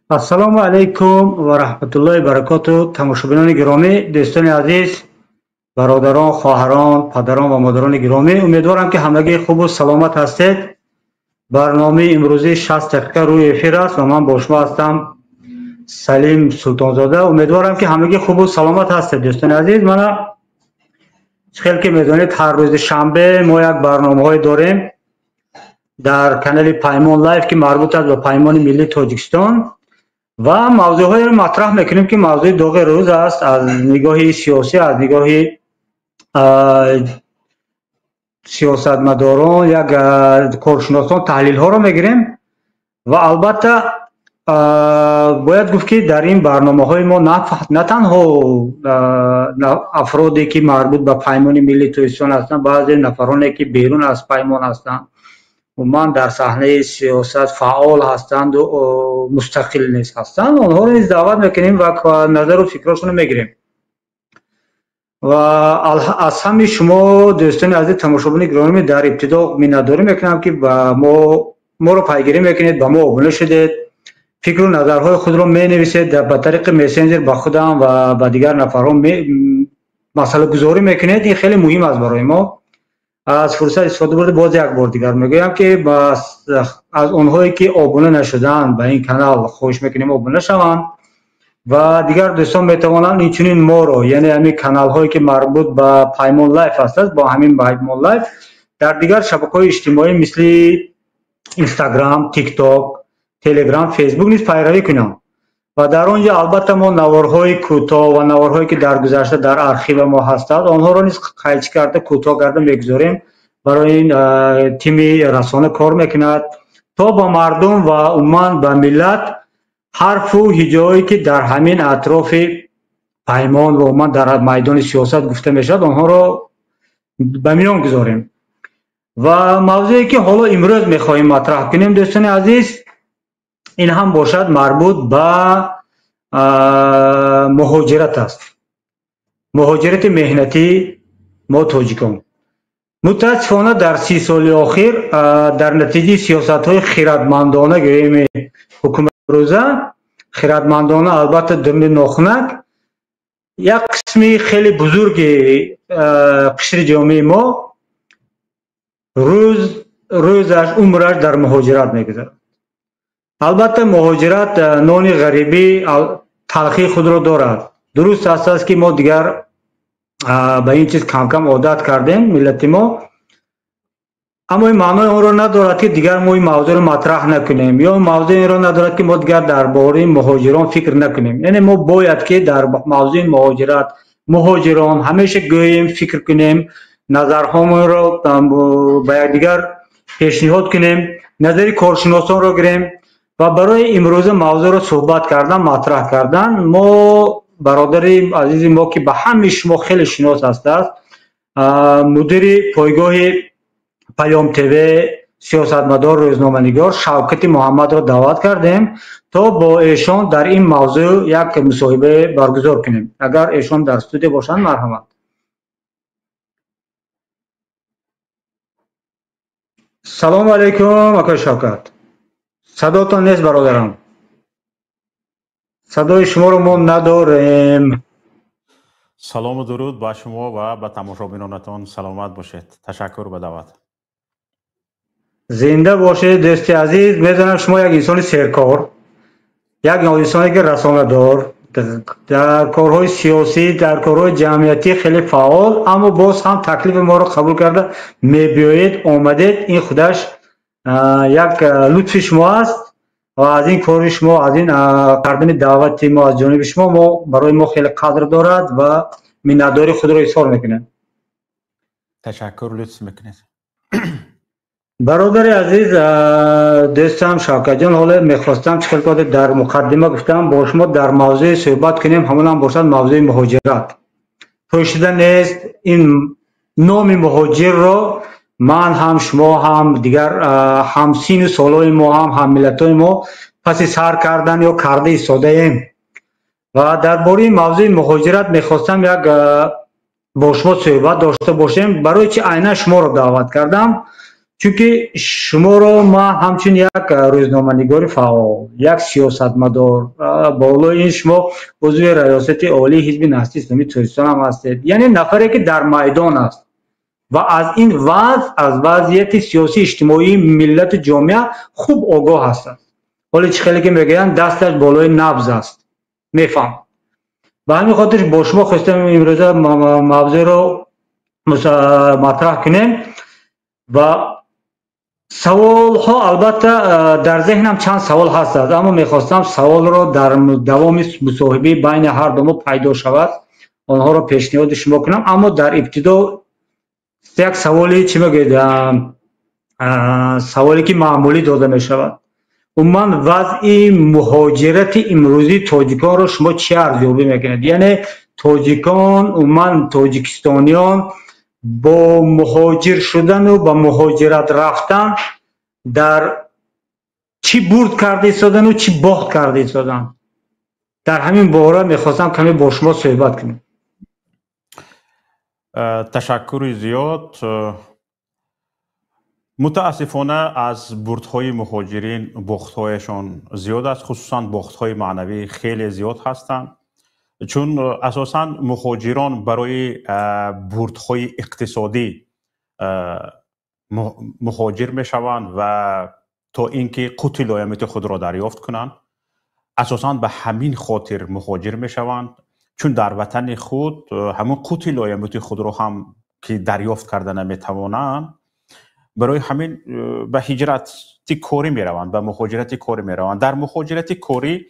ассалому алайкум ва раҳматуллоҳи баракоту. Тамошобинони гиромӣ, дӯстони азиз, бародарон, хоҳарон, падарон ва модарони гиромӣ, умедворам ки ҳамагӣ хубу саломат ҳастед. барномаи имрӯзи 60 дақиқа рӯи эфир аст ва ман бо шумо ҳастам, Салим Султонзода. умедворам ки ҳамагӣ хубу саломат ҳастед. дӯстони азиз, мана хел ки медонед, ҳар рӯзи шанбе мо як барномаҳое дорем дар канали Паймон Лайв ки марбут аст ба Паймони Миллии Тоҷикистон ва мавзӯъҳоеро матраҳ мекунем ки мавзӯи доғи рӯз аст. аз нигоҳи сиёсӣ, аз нигоҳи сиёсатмадорон, як коршиносон таҳлилҳоро мегирем ва албатта бояд гуфт ки дар ин барномаҳои мо на танҳо афроде ки марбут ба Паймони Миллии Тоҷикистон ҳастанд, баъзе нафароне ки берун аз Паймон ҳастанд, умуман дар саҳнаи сиёсат фаъол ҳастанду мустақил низ ҳастанд, онҳоро низ даъват мекунем ва назару фикрашонро мегирем. ва аз ҳами шумо дӯстони азиз, тамошобини гиромӣ, дар ибтидо миннатдорӣ мекунам ки моро пайгирӣ мекунед, ба мо обуна шудед, фикру назарҳои худро менависед, ба тариқи мессенҷер ба худам ва ба дигар нафарон масъалагузорӣ мекунед. ин хеле муҳим аст барои мо. аз фурсат истифода бурда боз як бор дигар мегӯям ки аз онҳое ки обуна нашуданд ба ин канал хоҳиш мекунем обуна шаванд ва дигар дӯстон метавонанд инчунин моро, яъне ҳамин каналҳое ки марбут ба Паймон Лайв ҳастанд, бо ҳамин Паймон Лайв дар дигар шабакаҳои иҷтимоӣ мисли Инстаграм, ТикТок, Телеграм, Фейсбук низ пайравӣ кунанд. ва дар он ҷо албатта мо наворҳои кӯтоҳ ва наворҳое ки дар гузашта дар архива мо ҳастанд, онҳоро низ қайчи карда кӯтоҳ карда мегузорем. барои ин тими расона кор мекунад то ба мардум ва умуман ба миллат ҳарфу ҳиҷоие ки дар ҳамин атрофи Паймон ва умуман дар майдони сиёсат гуфта мешавад, онҳоро ба миён гузорем. ва мавзӯе ки ҳоло имрӯз мехоҳем матраҳ кунем, дӯстони азиз, ин ҳам бошад марбут ба муҳоҷират аст. муҳоҷирати меҳнатии мо тоҷикон. мутаассифона дар 30 соли охир дар натиҷаи сиёсатҳои хиратмандона гиреми ҳукумати имрӯза, хиратмандона албатта дурни нохунак, як қисми хеле бузурги қишри ҷомеаи мо рӯзаш, умраш дар муҳоҷират мегузарад. албатта муҳоҷират нони ғарибӣ талхии худро дорад. дуруст аст ки мо дигар ба ин чиз кам-кам одат кардем, миллати мо, аммо ин маънои онро надорад ки дигар мо ин мавзӯъро матраҳ накунем, ё мавзӯъ инро надорад ки мо дигар дар бораи муҳоҷирон фикр накунем. яъне мо бояд ки дар мавзӯи муҳоҷират, муҳоҷирон ҳамеша гӯем, фикр кунем, назарҳомонро ба якдигар пешниҳод кунем, назари коршиносонро гирем ва барои имрӯза мавзӯъро суҳбат кардан, матраҳ кардан, мо бародари азизи мо ки ба ҳамаи шумо хеле шинос ҳастааст, мудири пойгоҳи Паём ТВ, сиёсатмадор, рӯзноманигор Шавкати Муҳаммадро даъват кардем то бо эшон дар ин мавзӯъ як мусоҳибаe баргузор кунем. агар эшон дар студия бошанд, марҳамат. салому алайкум акои Шавкат. садотон нест бародарам? садои шуморо мо надорем. салому дуруд ба шумо ва ба тамошобинонатон. саломат бошед. ташаккур ба даъват. зинда бошед дӯсти азиз. медонам шумо як инсони серкор, як инсоне ки расонадор, дар корҳои сиёсӣ, дар корҳои ҷамъиятӣ хеле фаъол, аммо боз ҳам таклифи моро қабул карда мебиёед, омадед. ин худаш як лутфи шумо аст ва аз ин кори шумо, аз ин кардани даъвати мо аз ҷониби шумо барои мо хеле қадр дорад ва миннатдории худро изҳор мекунем. ташаккур, лутф мекунед. бародари азиз, дӯстам Шавкатҷон, ҳоло мехостам чӣ хел дар муқаддима гуфтам бо шумо дар мавзӯи суҳбат кунем, ҳамон бошад мавзӯи муҳоҷират. пӯшида нест, ин номи муҳоҷирро ман ҳам, шумо ҳам, дигар ҳамсину солҳои мо ҳам миллатҳои мо паси сар кардан ё карда истодаем. ва дар бораи мавзӯи муҳоҷират мехостам як бо шумо суҳбат дошта бошем. барои чӣ айнан шуморо даъват кардам? چونکه شما رو ما همچون یک روزنامه‌نگار فعال، یک سیاستمدار، بالای این شما عضو ریاست عالی حزب نهضت اسلامی ترکستان هم هستید، یعنی نفری که در میدان است و از این وضع، از وضعیت سیاسی اجتماعی ملت جامعه خوب آگاه هستند. ولی چه خیلی که میگن دستش بالای نبض است، میفهم. به همین خاطر با شما خواستم امروزه موضوع رو مطرح کنیم و سوال ها البته در ذهنم چند سوال هست، اما میخواستم سوال رو در دوام مصاحبه بین هر دو ما پیدا شود آنها رو پیشنهاد شما کنم. اما در ابتدا یک سوالی چی میگید، سوالی که معمولی داده می شود، عموما وضع مهاجرت امروزی تاجیکان رو شما چی ارزیابی میکنید؟ یعنی تاجیکان، عموما تاجیکستانیان با مهاجر شدن و با مهاجرت رفتن در چی برد کرده ایستادن و چی باخت کرده ایستادن؟ در همین باره میخواستم کمی با شما صحبت کنم. تشکر زیاد. متاسفانه از بردهای مهاجرین باختهایشان زیاد است، خصوصا باختهای معنوی خیلی زیاد هستند، چون اساسا مهاجران برای بردهای اقتصادی مهاجر می شوند و تا اینکه قوت لایمیت خود را دریافت کنند. اساسا به همین خاطر مهاجر می شوند، چون در وطن خود همون قوت لایمیت خود را هم که دریافت کرده نمی توانند، برای همین به هجرتی کاری می روند، به مهاجرت کاری می روند. در مهاجرت کاری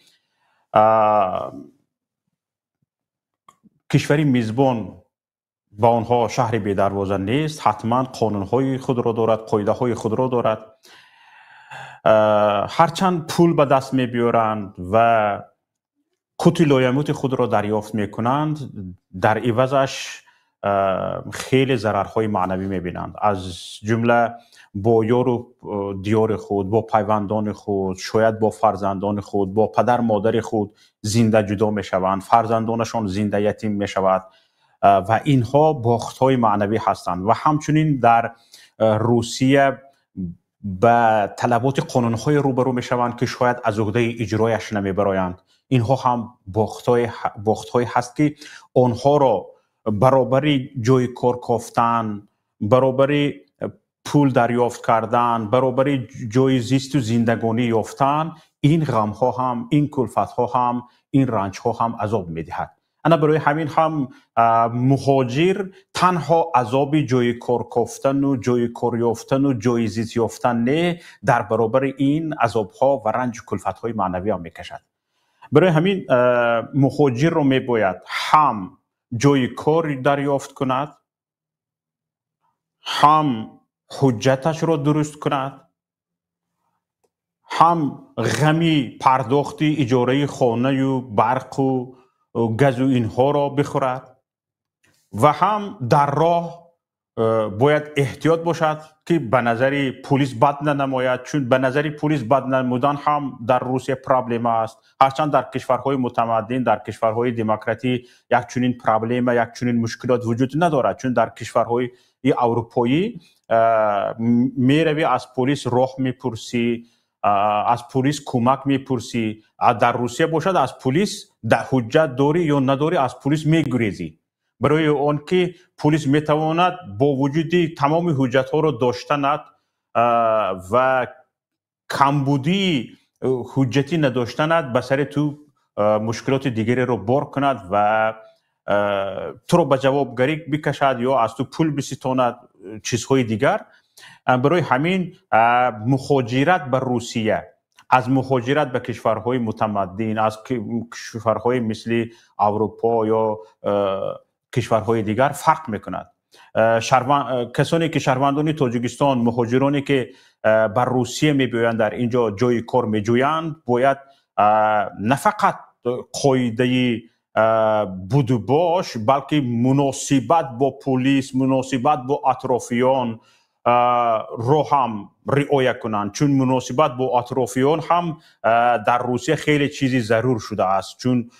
کشوری میزبان با آنها شهر بی دروازه نیست، حتما قانونهای خود را دارد، قاعده های خود را دارد. هرچند پول به دست می بیارند و قوت لایمیت خود را دریافت می کنند، در عوضش خیلی ضررهای معنوی می بینند، از جمله با یار و دیار خود، با پیوندان خود، شاید با فرزندان خود، با پدر مادر خود زنده جدا می شوند، فرزندانشان زنده یتیم می شود و اینها باختهای معنوی هستند. و همچنین در روسیه به طلبات قانونهای روبرو می شوند که شاید از عهده اجرایش نمی برایند. اینها هم باختهای هست که آنها را برابری جای کار کافتن، برابری پول دریافت کردن، برابری جای زیست و زندگانی یافتن، این غم ها هم، این کلفت ها هم، این رنج ها هم عذاب می دهد. انا برای همین هم مهاجر تنها عذاب جای کار کافتن و جای کار یافتن و جای زیست یافتن نه، در برابر این عذاب ها و رنج و کلفت های معنوی هم می کشد. برای همین مهاجر رو می باید هم جای کار دریافت کند، هم حجتش را درست کند، هم غمی پرداختی اجاره خانه و برق و گاز و اینها را بخورد و هم در راه باید احتیاط باشد که به نظر پلیس بد ننماید، چون به نظر پلیس بد نمودن هم در روسیه پرابلم است. هرچند در کشورهای متمدن، در کشورهای دموکراتی یک چنین پرابلم، یک چنین مشکلات وجود ندارد، چون در کشورهای اروپایی میروی از پلیس راه میپرسی، از پلیس کمک میپرسی. در روسیه باشد از پلیس حجت داری یا نداری از پلیس میگریزی، برای آن که پلیس میتواند با وجود تمام حجت ها را داشتند و کمبودی حجتی نداشتند به سر تو مشکلات دیگری را بار کند و تو را به جوابگری بکشد یا از تو پول بستاند، چیزهای دیگر. برای همین مهاجرت به روسیه از مهاجرت به کشورهای متمدن، از کشورهای مثل اروپا یا کشورهای دیگر فرق میکند. کسانی که شهروندان تاجیکستان، مهاجرانی که بر روسیه میبیایند در اینجا جای کار میجویند، باید نه فقط قاعده بود و باش، بلکه مناسبت با پلیس، مناسبت با اطرافیان رو هم رعایت کنند، چون مناسبت با اطرافیان هم در روسیه خیلی چیزی ضرور شده است. چون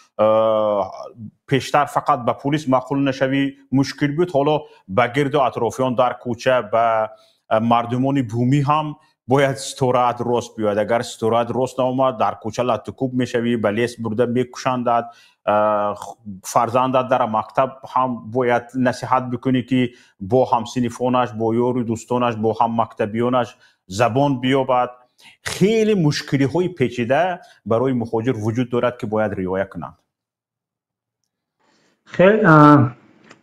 پیشتر فقط به پلیس مقبول نشوی مشکل بود، حالا به گرد اطرافیان در کوچه، به مردمان بومی هم باید استراحت راست بیاید. اگر استراحت راست نامد در کوچه لطکوب میشوی، بلیس برده میکشندد. فرزندت در مکتب هم باید نصیحت بکنی که با همسنفانش، با یار دوستانش، با هم مکتبیانش زبان بیابد. خیلی مشکلی های پیچیده برای مهاجر وجود دارد که باید رعایت کنند.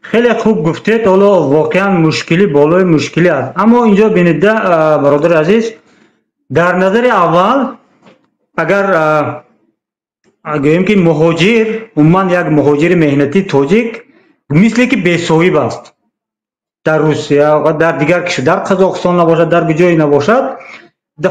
خیلی خوب گفتید. حالا واقعا مشکلی بالای مشکلی است، اما اینجا ببینید برادر عزیز، در نظر اول اگر گوییم که مهاجر عموما یک مهاجر مهنتی تاجیک مثل که بی‌صاحب است در روسیه و در دیگر کشور، در قزاقستان نباشد، در جایی نباشد،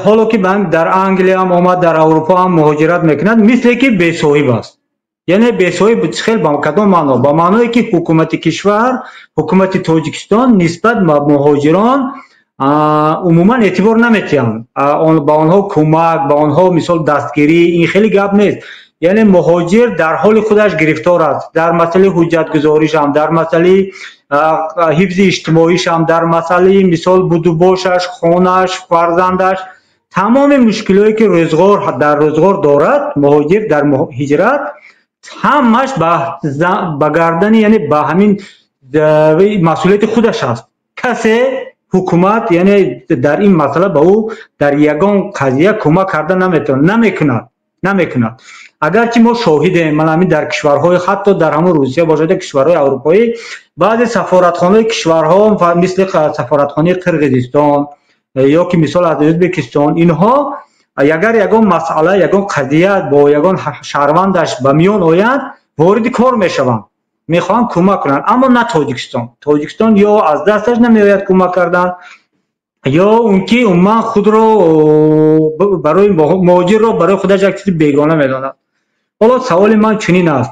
حالا که در انگلیه هم آمد، در اروپا هم مهاجرت میکند، مثل که بی‌صاحب است. یعنی بی‌صاحب خیلی با کدام معنا؟ با معنایی که حکومت کشور، حکومت تاجیکستان نسبت به مهاجران عموما اعتبار نمیتیند، با آنها کمک، با آنها مثال دستگیری، این خیلی گپ نیست. یعنی مهاجر در حال خودش گرفتار است، در مسئله حجت گذاریش هم، در مسئله حفظ اجتماعیش هم، در مسئله مثال بودوباشش، خانهش، فرزندش، تمام مشکلاتی که در روزگار دارد مهاجر در هجرت، همش به گردن، یعنی به همین مسئولیت خودش است. کسی حکومت یعنی در این مسئله به او در یگان قضیه کمک کردن نمیکند. اگرچه ما شاهدیم، من همین در کشورهای حتی در همون روسیه باشد، کشورهای اروپایی، بعضی سفارتخانه کشورها مثل سفارتخانه قرقیزستان یا که مثال از ازبکستان، اینها اگر یگان مسئله، یگان قضیه با یگان شهروندش به میان آید، وارد کار میشوند، میخوان کمک کنند. اما نه تاجیکستان یا از دستش نمیآید کمک کردن، یا اون که عموما خود رو برای مهاجر رو برای خودش یک چیز بیگانه میداند. حالا سوال من چنین است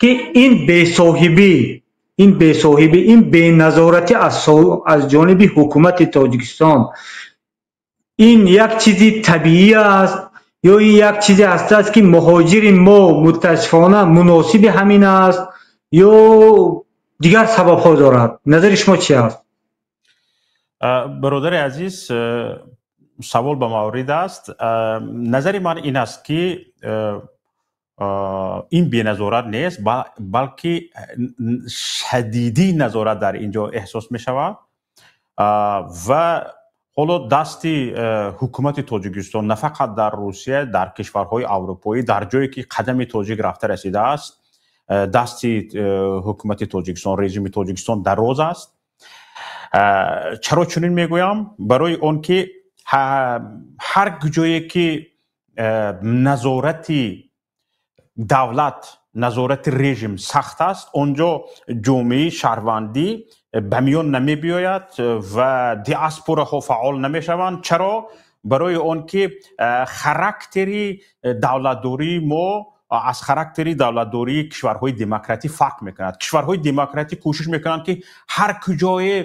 که این بی‌صاحبی، این بی‌نظارتی از جانب حکومت تاجیکستان، این یک چیزی طبیعی است یا این یک چیزی است که مهاجر ما متاسفانه مناسب همین است یا دیگر سبب ها دارد؟ نظر شما چی است؟ برادر عزیز، سوال به مورد است. نظر من این است که این بی‌نظارت نیست، بلکه شدیدی نظارت در اینجا احساس می شود و حالا دستی حکومت تاجیکستان نه فقط در روسیه، در کشورهای اروپایی، در جایی که قدم تاجیک رفته رسیده است، دستی حکومت تاجیکستان، رژیم تاجیکستان دراز است. چرا چنین میگویم؟ برای اون که هر جایی که نظارت دولت، نظارت رژیم سخت است، اونجا جامعه شهروندی به میان نمی بیاید و دیاسپورا ها فعال نمی شوند. چرا؟ برای اون که خاراکتری دولتداری ما از خاراکتری دولتداری کشورهای دموکراتی فرق میکند. کشورهای دموکراتی کوشش میکنند که هر کجای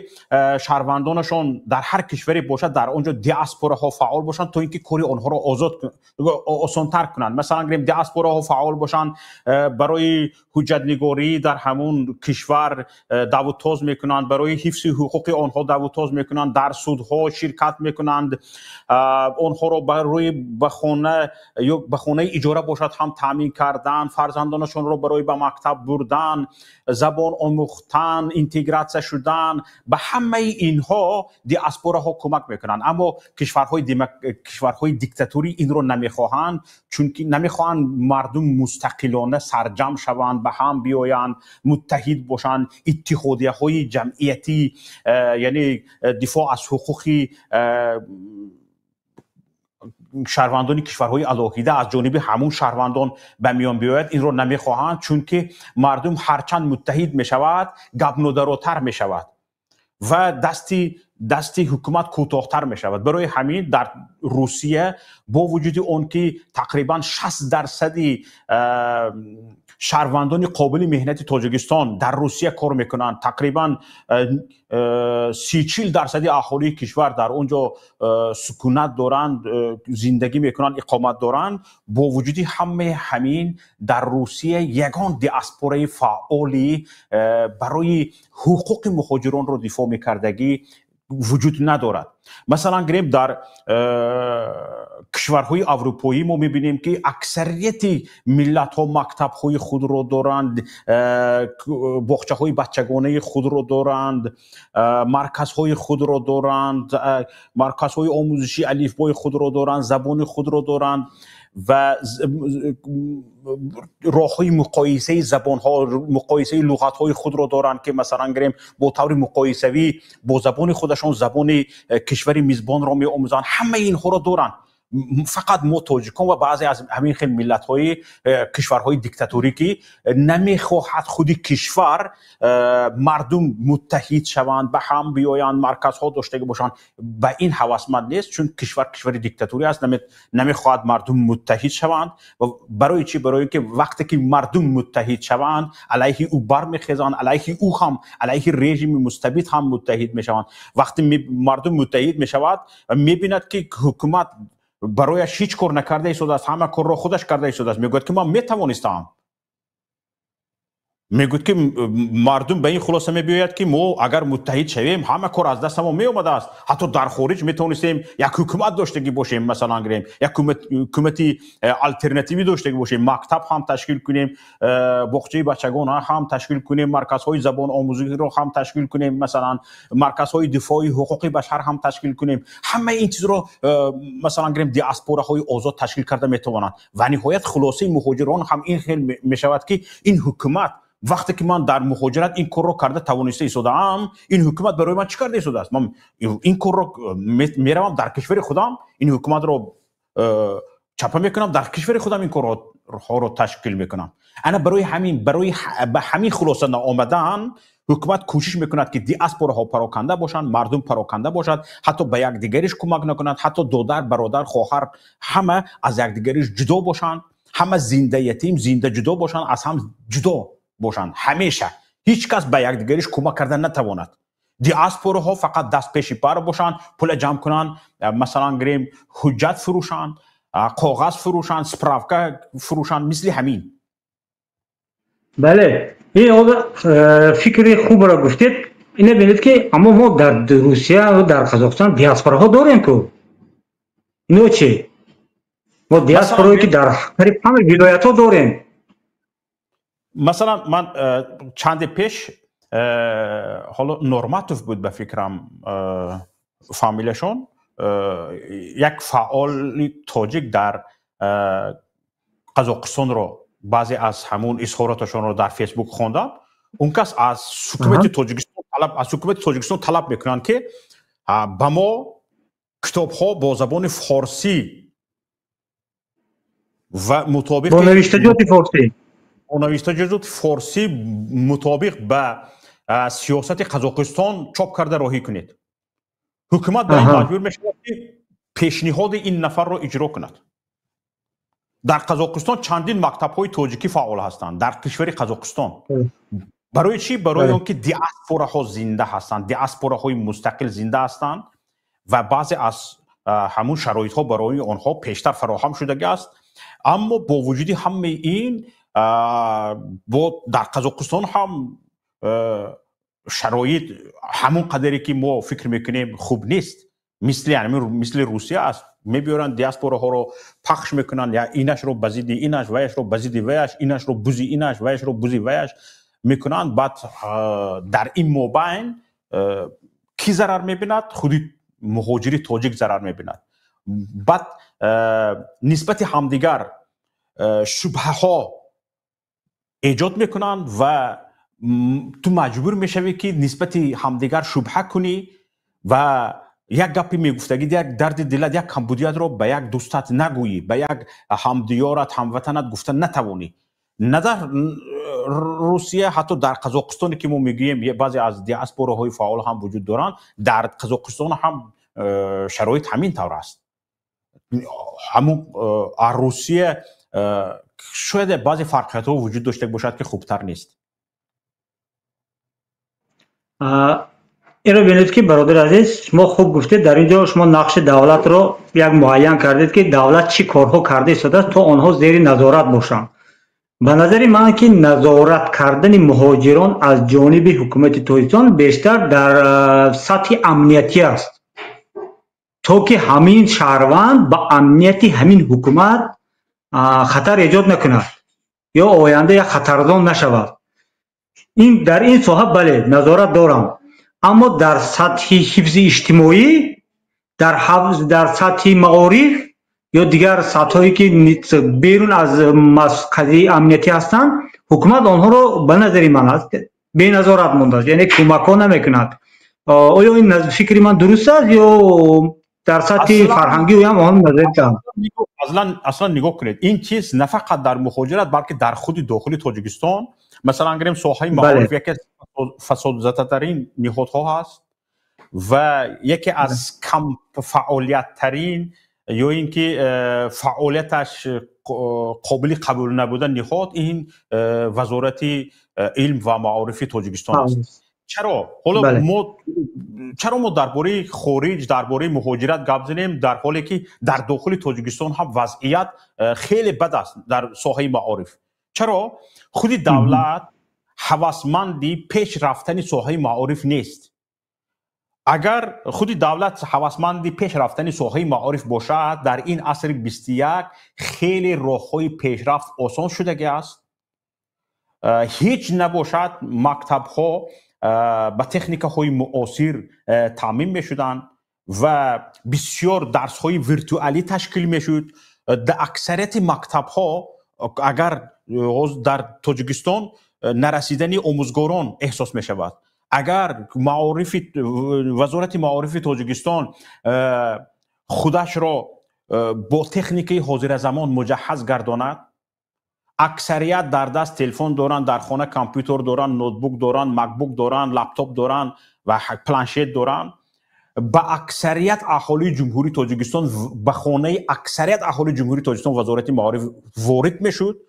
شهروندانشان در هر کشوری باشد، در اونجا دیاسپورا ها فعال باشند تا اینکه کاری آنها را آسان‌تر کنند. مثلا اگر دیاسپورا ها فعال باشند، برای حجت نگاری در همون کشور دعوت‌تاز میکنند، برای حفظ حقوق آنها دعوت‌تاز میکنند، در سودها شرکت میکنند، آنها را برای به خانه اجاره باشد هم تامین کردن، فرزندانشون رو برای به مکتب بردن، زبان آموختن، اینتگراسیون شدن، به همه اینها دیاسپورا ها کمک میکنن. اما کشورهای دیکتاتوری این رو نمیخواهند، چون که نمیخواهند مردم مستقلانه سرجم شوند، به هم بیایند، متحد باشند، اتحادیه های جمعیتی، یعنی دفاع از حقوق شهروندان کشورهای علاقیده از جانب همون شهروندان به میان بیاید. این رو نمیخواهند، چون که مردم هرچند متحد میشود گبنودارتر میشود و دستی حکومت کوتاه‌تر میشود. برای همین در روسیه با وجود اون که تقریبا 60% شهروندان قابل مهنت تاجیکستان در روسیه کار میکنند، تقریبا 30-40% اهالی کشور در اونجا سکونت دارند، زندگی میکنند، اقامت دارند، با وجود همین در روسیه یگان دیاسپورای فعالی برای حقوق مهاجران رو دفاع میکردگی وجود ندارد. مثلا گریم در کشورهای اروپایی ما میبینیم که اکثریت ملت ها مکتب های خود رو دارند، باغچه های بچگانه خود رو دارند، مرکز های خود رو دارند، مرکز های آموزشی الفبای خود رو دارند، زبان خود رو دارند و راههای مقایسه زبان ها، مقایسه لغت های خود رو دارند که مثلا گریم با طور مقایسوی با زبان خودشان زبان کشور میزبان را می آموزند. همه اینها رو دارند. فقط ما تاجیکان و بعضی از همین خیلی ملت های کشورهای دیکتاتوری که نمیخواهد خودی کشور مردم متحد شوند، به هم بیایند، مرکزها داشته باشند، به این هوسمند نیست، چون کشور دیکتاتوری است، نمیخواهد مردم متحد شوند. و برای چی؟ برای که وقتی که مردم متحد شوند علیه او برمیخیزند، علیه او هم، علیه رژیم مستبد هم متحد میشوند. وقتی مردم متحد میشود و میبیند که حکومت برایش هیچ کار نکرده ایستاده است، همه کار را خودش کرده ایستاده است، میگوید که من میتوانستم. میگوید که مردم به این خلاصه میبیاید که ما اگر متحد شویم همه کار از دست ما می اومده است. حتی در خارج میتونستیم یک حکومت داشته باشیم، مثلا گریم یک حکومتی الटरनेटिव्ی داشته باشیم، مکتب هم تشکیل کنیم، باغچه بچگان هم تشکیل کنیم، مرکزهای زبان آموزی رو هم تشکیل کنیم، مثلا مرکزهای دفاعی حقوق بشر هم تشکیل کنیم. همه این چیز رو مثلا گریم دیاسپوراهای آزاد تشکیل کرده میتوانند. و نهایت خلاصه مهاجران هم این خیلی میشود که این حکومت وقتی که من در مهاجرت این کار رو کرده توانسته ایستادم، این حکومت برای من چی کرده ایستاده است؟ من این کار رو میروم در کشور خودم این حکومت رو چپا میکنم، در کشور خودم این کار رو تشکیل میکنم. انا برای همین خلاصه آمدن حکومت کوشش میکند که دیاسپوراها پراکنده باشند، مردم پراکنده باشند، حتی به یک دیگرش کمک نکنند، حتی دادر برادر خواهر همه از یک دیگرش جدا باشند، همه زنده یتیم زنده جدا باشند، از هم جدا باشند. همیشه هیچ کس به یک دیگرش کمک کردن نتواند. دیاسپوراها فقط دست پیش پر باشند، پول جمع کنند، مثلا گریم حجت فروشند، کاغذ فروشند، سپراوکا فروشند، مثل همین. بله، این فکر خوب را گفتید. اینه ببینید که اما ما در روسیه و در قزاقستان دیاسپوراها داریم که اینو چی؟ ما دیاسپورایی که در قریب همه ولایت‌ها داریم. مثلا من چند پیش حالا نورماتوف بود به فکرم فامیلشون، یک فعال تاجیک در قزاقستان رو بعضی از همون اظهاراتشون رو در فیسبوک خوندم. اون کس از حکومت تاجیکستان طلب میکنن که به ما کتاب ها با زبان فارسی و مطابق با نوشته فارسی مطابق به سیاست قزاقستان چاپ کرده راهی کنید. حکومت به این مجبور میشه که پیشنهاد این نفر را اجرا کند. در قزاقستان چندین مکتب های تاجیکی فعال هستند در کشور قزاقستان. برای چی؟ برای اون که دیاسپوراها زنده هستند، دیاسپوراهای مستقل زنده هستند و بعضی از همون شرایط ها برای آنها پیشتر فراهم شده است. اما با وجود همه این در قزاقستان هم شرایط همون قدری که ما فکر میکنیم خوب نیست. مثل روسیه است، میبیارن دیاسپوراها رو پخش میکنن، یا اینش رو بزیدی اینش، ویش رو بزیدی ویش، اینش رو بوزی اینش، ویش رو بوزی ویش میکنن. بعد در این مابین کی ضرر میبیند؟ خودی مهاجری تاجیک ضرر میبیند. بعد نسبت همدیگر شبهه ها ایجاد میکنن و تو مجبور میشوی که نسبت همدیگر شبهه کنی و یک گپی میگفتگی، یک درد دلت، یک کمبودیت رو به یک دوستت نگویی، به یک همدیارت، هموطنت گفتن نتوانی. نه در روسیه، حتی در قزاقستان که ما میگیم بعضی از دیاسپوراهای فعال هم وجود دارن، در قزاقستان هم شرایط همین طور است. همون روسیه شاید بعضی فرقیت ها وجود داشته باشد که خوبتر نیست. این رو بینید که برادر عزیز شما خوب گفتید. در اینجا شما نقش دولت رو یک معین کردید که دولت چی کارها کرده ایستاده تا آنها زیر نظارت باشند. به نظر من که نظارت کردن مهاجران از جانب حکومت تاجیکستان بیشتر در سطح امنیتی است تا که همین شهروند با امنیت همین حکومت خطر ایجاد نکند یا آینده یک خطرزان نشود. این در این ساحه بله نظارت دارم، اما در سطح حفظ اجتماعی، در سطح معارف یا دیگر سطحی که بیرون از قضیه امنیتی هستند، حکومت آنها رو به نظر من است بی نظارت مانده است، یعنی کمک ها نمیکند. آیا این فکر من درست است یا در سطح فرهنگی و هم آن نظر دارم؟ اصلا نگاه کنید، این چیز نه فقط در مهاجرت بلکه در خود داخل تاجیکستان، مثلا اگریم ساحه معارف یکی از فساد ترین نهادها هست و یکی از کم فعالیت ترین یا اینکه فعالیتش قابل قبول نبودن نهاد این وزارت علم و معارف تاجیکستان است. چرا ما درباره خارج، درباره مهاجرت گپ زنیم در حالی که در داخل تاجیکستان هم وضعیت خیلی بد است در ساحه معارف؟ چرا خود دولت هوسمندی پیش رفتن ساحه معارف نیست؟ اگر خود دولت هوسمندی پیش رفتن ساحه معارف باشد، در این عصر 21 خیلی راههای پیشرفت آسان شده است. هیچ نباشد مکتب ها با تکنیک های معاصر تامین می شدن و بسیار درس های ویرتوالی تشکیل می شد. در اکثریت مکتب ها اگر در تاجیکستان نرسیدن آموزگاران احساس می شود، اگر وزارت معارف تاجیکستان خودش را با تکنیک حاضر زمان مجهز گرداند، اکثریت در دست تلفن دارن، در خانه کامپیوتر دارن، نوتبوک دارن، مکبوک دارن، لپتاپ دارن و پلنشت دارن، با اکثریت اهالی جمهوری تاجیکستان، به خانه اکثریت اهالی جمهوری تاجیکستان وزارت معارف وارد میشد.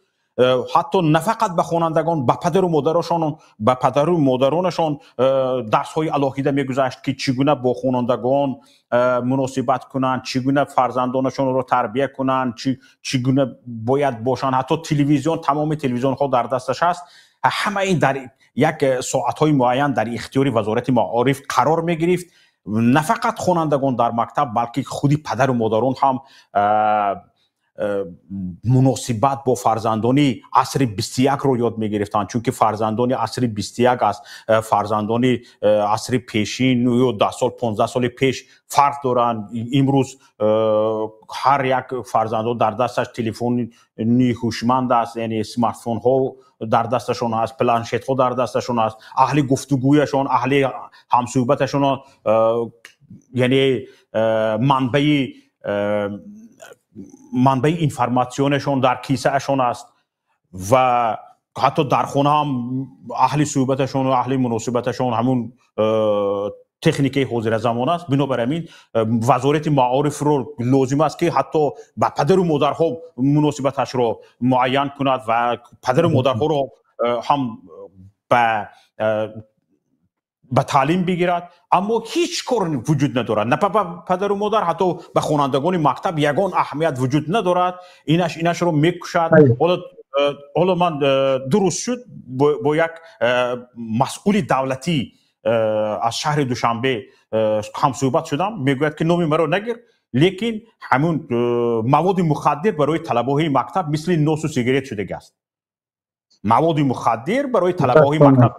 حتی نه فقط به خوانندگان، به پدر و مادرشان، به پدر و مادرانشان درس های الهیده میگذاشت که چگونه با خوانندگان مناسبت کنند، چگونه فرزندانشان رو تربیت کنند، چگونه باید باشند. حتی تلویزیون، تمام تلویزیون ها در دستش است. همه این در یک ساعت های معین در اختیار وزارت معارف قرار می گرفت. نه فقط خوانندگان در مکتب بلکه خودی پدر و مادران هم مناسبت با فرزندانی عصر 21 رو یاد میگرفتن، چون که فرزندانی عصر 21 است فرزندانی عصر پیشین یا 10 سال 15 سال پیش فرق دارن. امروز هر یک فرزندان در دستش تلفن هوشمند است، یعنی اسمارت فون ها در دستشون است، پلنشت ها در دستشون است، اهل گفتگویشون، اهل همصحبتشون، یعنی منبع اینفورماسیونشون در کیسه اشون است و حتی در خونه هم اهل صحبتشون و اهل مناسبتشون همون تکنیک حاضر زمان است. بنابراین وزارت معارف رو لازم است که حتی با پدر و مادرها مناسبتش رو معین کند و پدر و مادرها رو هم به تعلیم بگیرد، اما هیچ کار وجود ندارد. نه پدر و مادر، حتی به خوانندگان مکتب یگان اهمیت وجود ندارد. اینش رو میکشد. حالا من درست شد با یک مسئول دولتی از شهر دوشنبه هم صحبت شدم، میگوید که نام مرا نگیر، لیکن همون مواد مخدر برای طلبه های مکتب مثل نوس و سیگارت شده است. مواد مخدر برای طلبه های مکتب،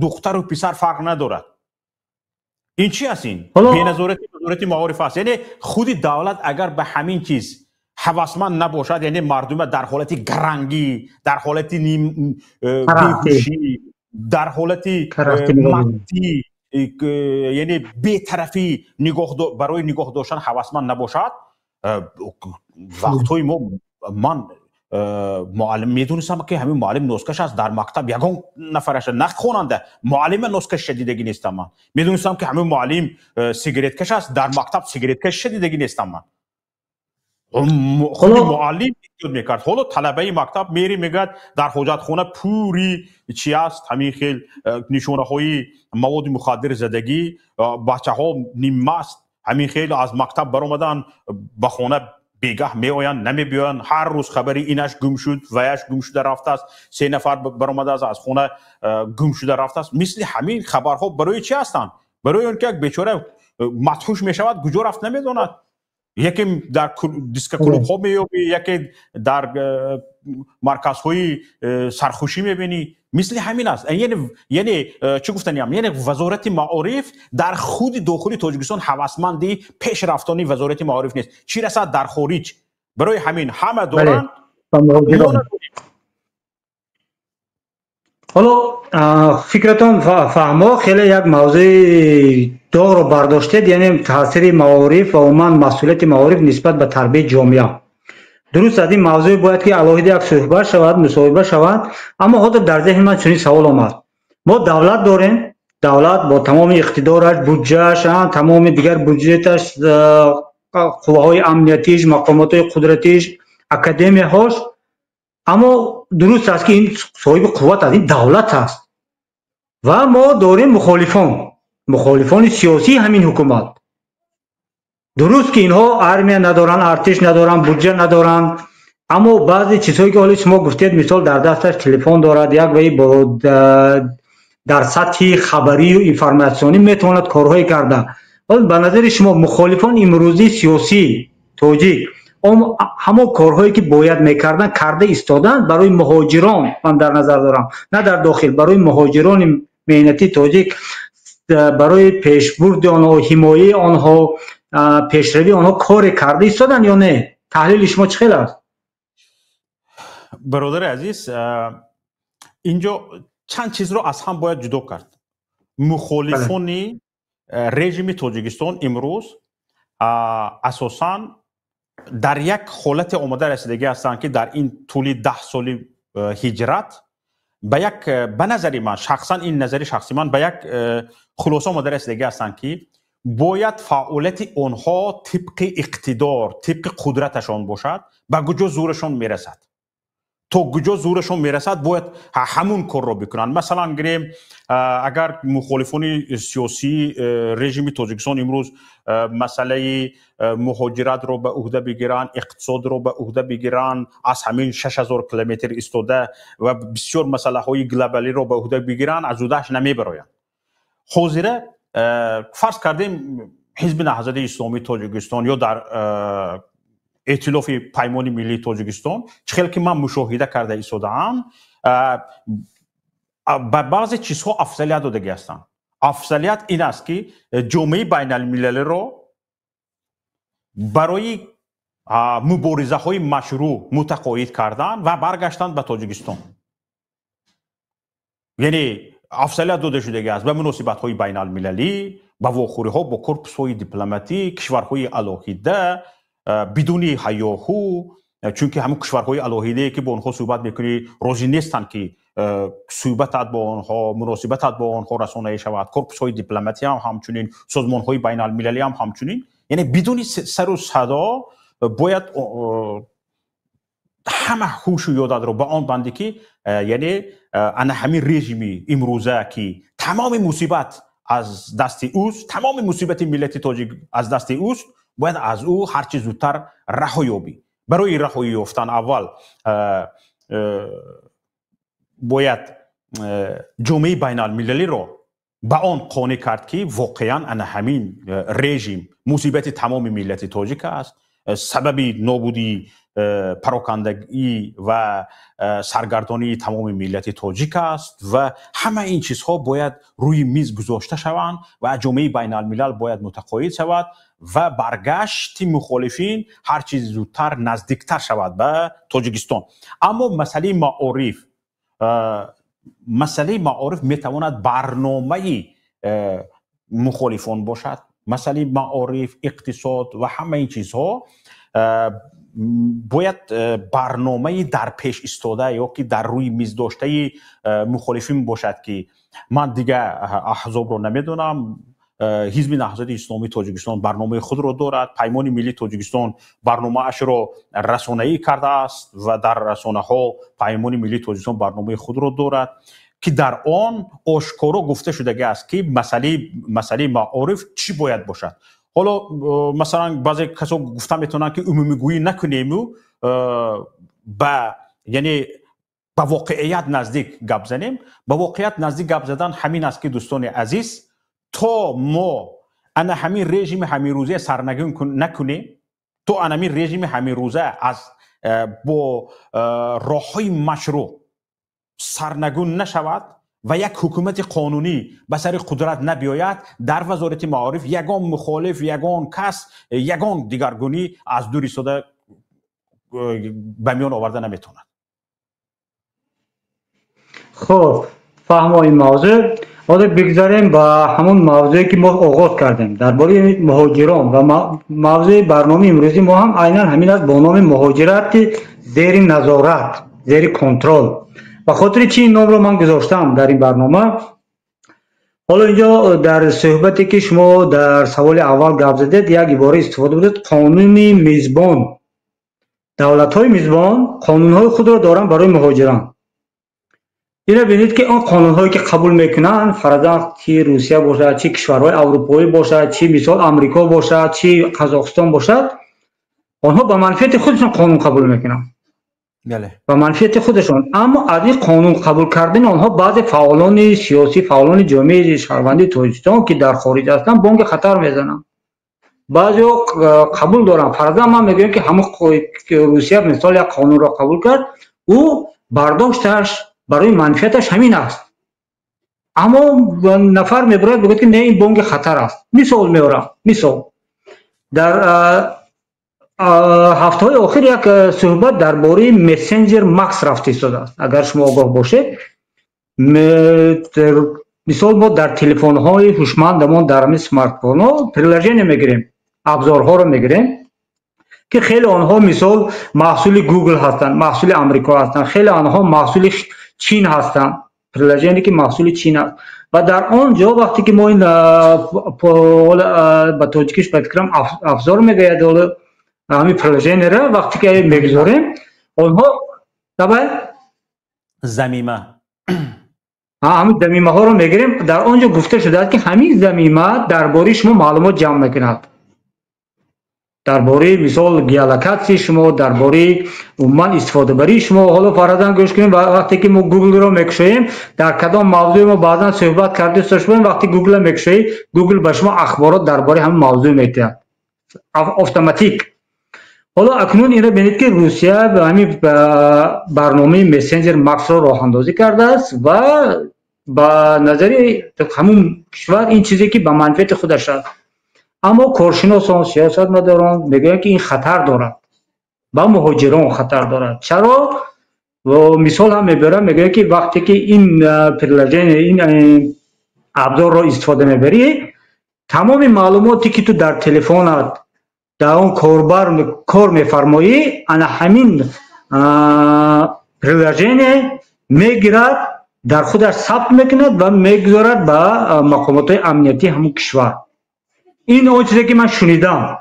دختر و پسر فرق ندارد. این چی است؟ این بی‌نظارتی وزارت معارف است. یعنی خود دولت اگر به همین چیز هوسمند نباشد، یعنی مردم در حالت گرنگی، در حالت بیهوشی، در حالت مادی، یعنی بی‌طرفی برای نگاه داشتن هوسمند نباشد، وقتهای من معلم میدونستم که همین معلم نسکش است در مکتب یگان نفرش نه خواننده، معلم نسکش شدیدگی نیستم. من میدونستم که همین معلم سیگارت کش است در مکتب، سیگارت کش شدیدگی نیستم. من خود معلم یاد میکرد. حالا طلبه مکتب میری میگه در حاجت خانه پوری چی است، همین خیل نشونه های مواد مخدر زدگی، بچه ها نیم مست همین خیل از مکتب برآمدن به خانه بیگاه میآیند نمیبیایند، هر روز خبری اینش گم شد ویش گم شده رفته است، 3 نفر برآمده است از خونه گم شده رفته است. مثل همین خبرها برای چی هستند؟ برای اون که یک بیچاره مدهوش میشود کجا رفت نمیداند، یکی در دیسک کلوب ها میابی، یکی در مرکزهای سرخوشی میبینی. مثل همین است. یعنی چی گفتنیم، یعنی وزارت معارف در خود داخل تاجیکستان هوسمندی پیش رفتانی وزارت معارف نیست، چی رسد در خارج. برای همین همه دارن. حالا فکرتون فهمو خیلی یک موضوع داغ رو برداشتید، یعنی تاثیر معارف و عموما مسئولیت معارف نسبت به تربیت جامعه. درست از این موضوع باید که علاوه یک صحبت شود، مصاحبه شود. اما حتی در ذهن من چنین سوال آمد، ما دولت داریم، دولت با تمام اقتدارش، بودجهش، تمام دیگر بودجهش، قوه‌های امنیتیش، مقامات قدرتیش، اکادمیهاش. اما درست است که این صاحب قوت از این دولت است و ما داریم مخالفان سیاسی همین حکومت. درست که اینها ارمیه ندارن، ارتش ندارن، بودجه ندارن، اما بعضی چیزهایی که حالا شما گفتید، مثال در دستش تلفن دارد، یک وی با در سطح خبری و اینفورماسیونی میتواند کارهایی کرده. ولی به نظر شما مخالفان امروزی سیاسی تاجیک همه کارهایی که باید میکردن کرده ایستادن برای مهاجران، من در نظر دارم، نه در داخل، برای مهاجران مهنتی تاجیک، برای پیشبرد آنها، حمایه آنها، پیشروی آنها کار کرده ایستادن یا نه؟ تحلیل شما چه است؟ برادر عزیز، اینجا چند چیز رو از هم باید جدا کرد. مخالفان رژیم تاجیکستان امروز اساساً در یک حالت آماده رسیدگی هستند که در این طول 10 سال هجرت به نظر من شخصا، این نظری شخصی من، به یک خلاصه آماده رسیدگی هستند که باید فعالیت آنها طبق اقتدار، طبق قدرتشان باشد. به کجا زورشان میرسد، تا کجا زورشون میرسد باید همون کار رو بکنن. مثلا گریم اگر مخالفان سیاسی رژیم تاجیکستان امروز مسئله مهاجرت رو به عهده بگیرن، اقتصاد رو به عهده بگیرن، از همین 6000 کیلومتر ایستاده و بسیار مسئله های گلوبالی رو به عهده بگیرن، از عهدهش نمیبراین. حاضره فرض کردیم حزب نهضت اسلامی تاجیکستان یا در ائتلاف پیمان ملی تاجیکستان، چخیلی که من مشاهده کرده ایستادم، به بعضی چیزها افضلیت داده هستند. افضلیت این است که جامعه بین المللی رو برای مبارزه های مشروع متقاعد کردن و برگشتن به تاجیکستان. یعنی افضلیت داده شده است به مناسبت های بین المللی، به واخوری ها با کورپس های دیپلماتیک، کشورهای علاقیده، بدون هیاهو، چون که همون کشورهای علاقیده که با آنها صحبت میکنی راضی نیستند که صحبتت با آنها، مناسبتت با آنها رسانه شود. کورپس های دیپلماتی هم همچنین، سازمان های بین المللی هم همچنین. یعنی بدون سر و صدا باید همه هوش و یادت رو به آن بندی که یعنی انا همین رژیمی امروزه که تمام مصیبت از دست اوست، تمام مصیبت ملت تاجیک از دست اوست، باید از او هر چه زودتر رهایی یابی. برای رهایی یافتن اول باید جامعه بین المللی رو به آن قانع کرد که واقعا انا همین رژیم مصیبت تمام ملت تاجیک است، سبب نابودی، پراکندگی و سرگردانی تمام ملت تاجیک است و همه این چیزها باید روی میز گذاشته شوند و جامعه بین الملل باید متقاعد شود و برگشت مخالفین هر چیز زودتر نزدیکتر شود به تاجیکستان. اما مسئله معارف میتواند برنامه مخالفان باشد. مسئله معارف، اقتصاد و همه این چیزها باید برنامه در پیش ایستاده یا که در روی میز داشته مخالفین باشد که من دیگه احزاب رو نمیدونم. حزب نهضت اسلامی تاجیکستان برنامه خود را دارد، پیمان ملی تاجیکستان برنامه اش را رسانه‌ای کرده است و در رسانه ها پیمان ملی تاجیکستان برنامه خود را دارد که در آن آشکارا گفته شده است که مسئله معارف چی باید باشد. حالا مثلا بعضی کسا گفتن میتونن که عمومی گویی نکنیم و یعنی با واقعیت نزدیک گپ زنیم. با واقعیت نزدیک گپ زدن همین است که دوستان عزیز، تا ما انا همین رژیم همین روزه سرنگون نکنیم، تو انا همین رژیم همین روزه از با راههای مشروع سرنگون نشود و یک حکومت قانونی به سر قدرت نبیاید، در وزارت معارف یگان مخالف، یگان کس، یگان دیگرگونی از دور ایستاده به میان آورده نمیتوند. خب فهم این موضوع. حالا بگذاریم با همون موضوعی که ما آغاز کردیم درباره مهاجران و موضوع برنامه امروزی ما هم عیناً همین است، با نام مهاجرت زیر نظارت، زیر کنترل. به خاطر چی این نام رو من گذاشتم در این برنامه؟ حالا اینجا در صحبتی که شما در سوال اول گپ زدید یک عباره استفاده بودید، قانون میزبان. دولت‌های میزبان قانون‌های خود را دارن برای مهاجران. اینا ببینید که آن قانون‌هایی که قبول میکنن، فرضاً چی روسیه باشد، چی کشورهای اروپایی باشد، چی مثال آمریکا باشد، چی قزاقستان باشد، آنها به منفعت خودشون قانون قبول میکنن. بله. به منفعت خودشون. اما از این قانون قبول کردن آنها بعضی فعالان سیاسی، فعالان جامعه شهروندی تاجیکستان که در خارج هستن بانگ خطر میزنن. بعضی قبول دارن. فرضاً من میگم که همون روسیه مثال یک قانون را قبول کرد، او برداشتش برای منفعتش همین است. اما نفر میبرد بگه که نه این بانگ خطر است. مثال میارم. مثال در هفته های آخر یک صحبت درباره مسنجر مکس رفته شده است. اگر شما آگاه باشید، مثال ما در تلفن های هوشمندمان در اسمارت فون ها پریلژن میگیریم، ابزارها رو میگیریم که خیلی آنها مثال محصول گوگل هستند، محصول آمریکا هستند، خیلی آنها محصول چین هستند، پریلژنی که محصول چین است. و در آنجا وقتی که ما این با تاجیکش بکرم افزار میگوید همین پریلژن را وقتی که میگذاریم آنها طبعا ضمیمه همین ضمیمه ها رو میگیریم. در آنجا گفته شده است که همین ضمیمه درباره شما معلومات جمع میکند، درباره مثال گیالکسی شما، درباره عموما استفاده بری شما. حالا فرضاً گوش کنیم وقتی که ما گوگل رو میکشیم، در کدام موضوع ما بعضا صحبت کردیم سشبیم، وقتی گوگل میکشیم گوگل به شما اخبارات درباره همین موضوع میده اتوماتیک. حالا اکنون این را ببینید که روسیه به همین برنامه مسنجر مکس را راه اندازی کرده است و با نظر همون کشور این چیزی که به منفعت خودش است. اما کارشناسان، سیاستمداران میگن که این خطر دارد، با مهاجران خطر دارد. چرا؟ و مثال هم میبرم، میگه که وقتی که این پریلژن، این ابزار را استفاده میبری، تمام معلوماتی که تو در تلفنت در اون کار میفرمایی، انا همین پریلژن میگیرد، در خودش ثبت میکند و میگذارد به مقامات امنیتی همون کشور. این اون چیزی که من شنیدم.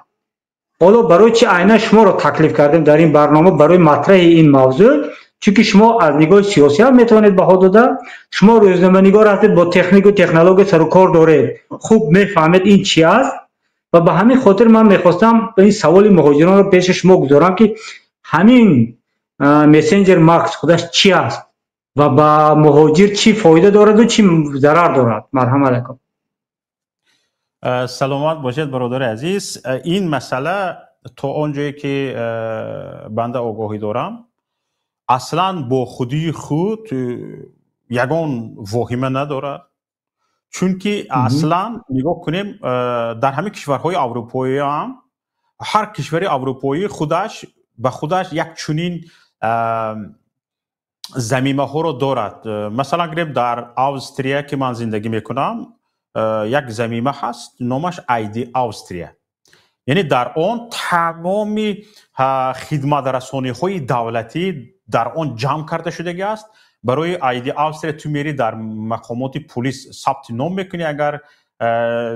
حالا برای چی عیناً شما رو تکلیف کردیم در این برنامه برای مطرح این موضوع؟ چون شما از نگاه سیاسی هم میتونید بها داده، شما روزنامه‌نگار هستید، با تکنیک و تکنولوژی سر و کار دارید، خوب میفهمید این چی است. و به همین خاطر من میخواستم این سوال مهاجران رو پیش شما گذارم که همین مسنجر مکس خودش چی است و با مهاجر چی فایده دارد و چی ضرر دارد. مرحمت علیکم. سلامت باشید برادر عزیز. این مسئله تا آنجایی که بنده آگاهی دارم اصلا با خودی خود یگان واهمه ندارد، چون که اصلا نگاه کنیم در همه کشورهای اروپایی هم هر کشور اروپایی خودش به خودش یک چنین ضمیمه ها رو دارد. مثلا گریم در استرالیا که من زندگی میکنم یک ضمیمه هست نامش ایدی استرالیا، یعنی در آن تمام خدمات رسانی های دولتی در آن جمع کرده شده است. برای ایدی استرالیا تو میری در مقامات پلیس ثبت نام میکنی، اگر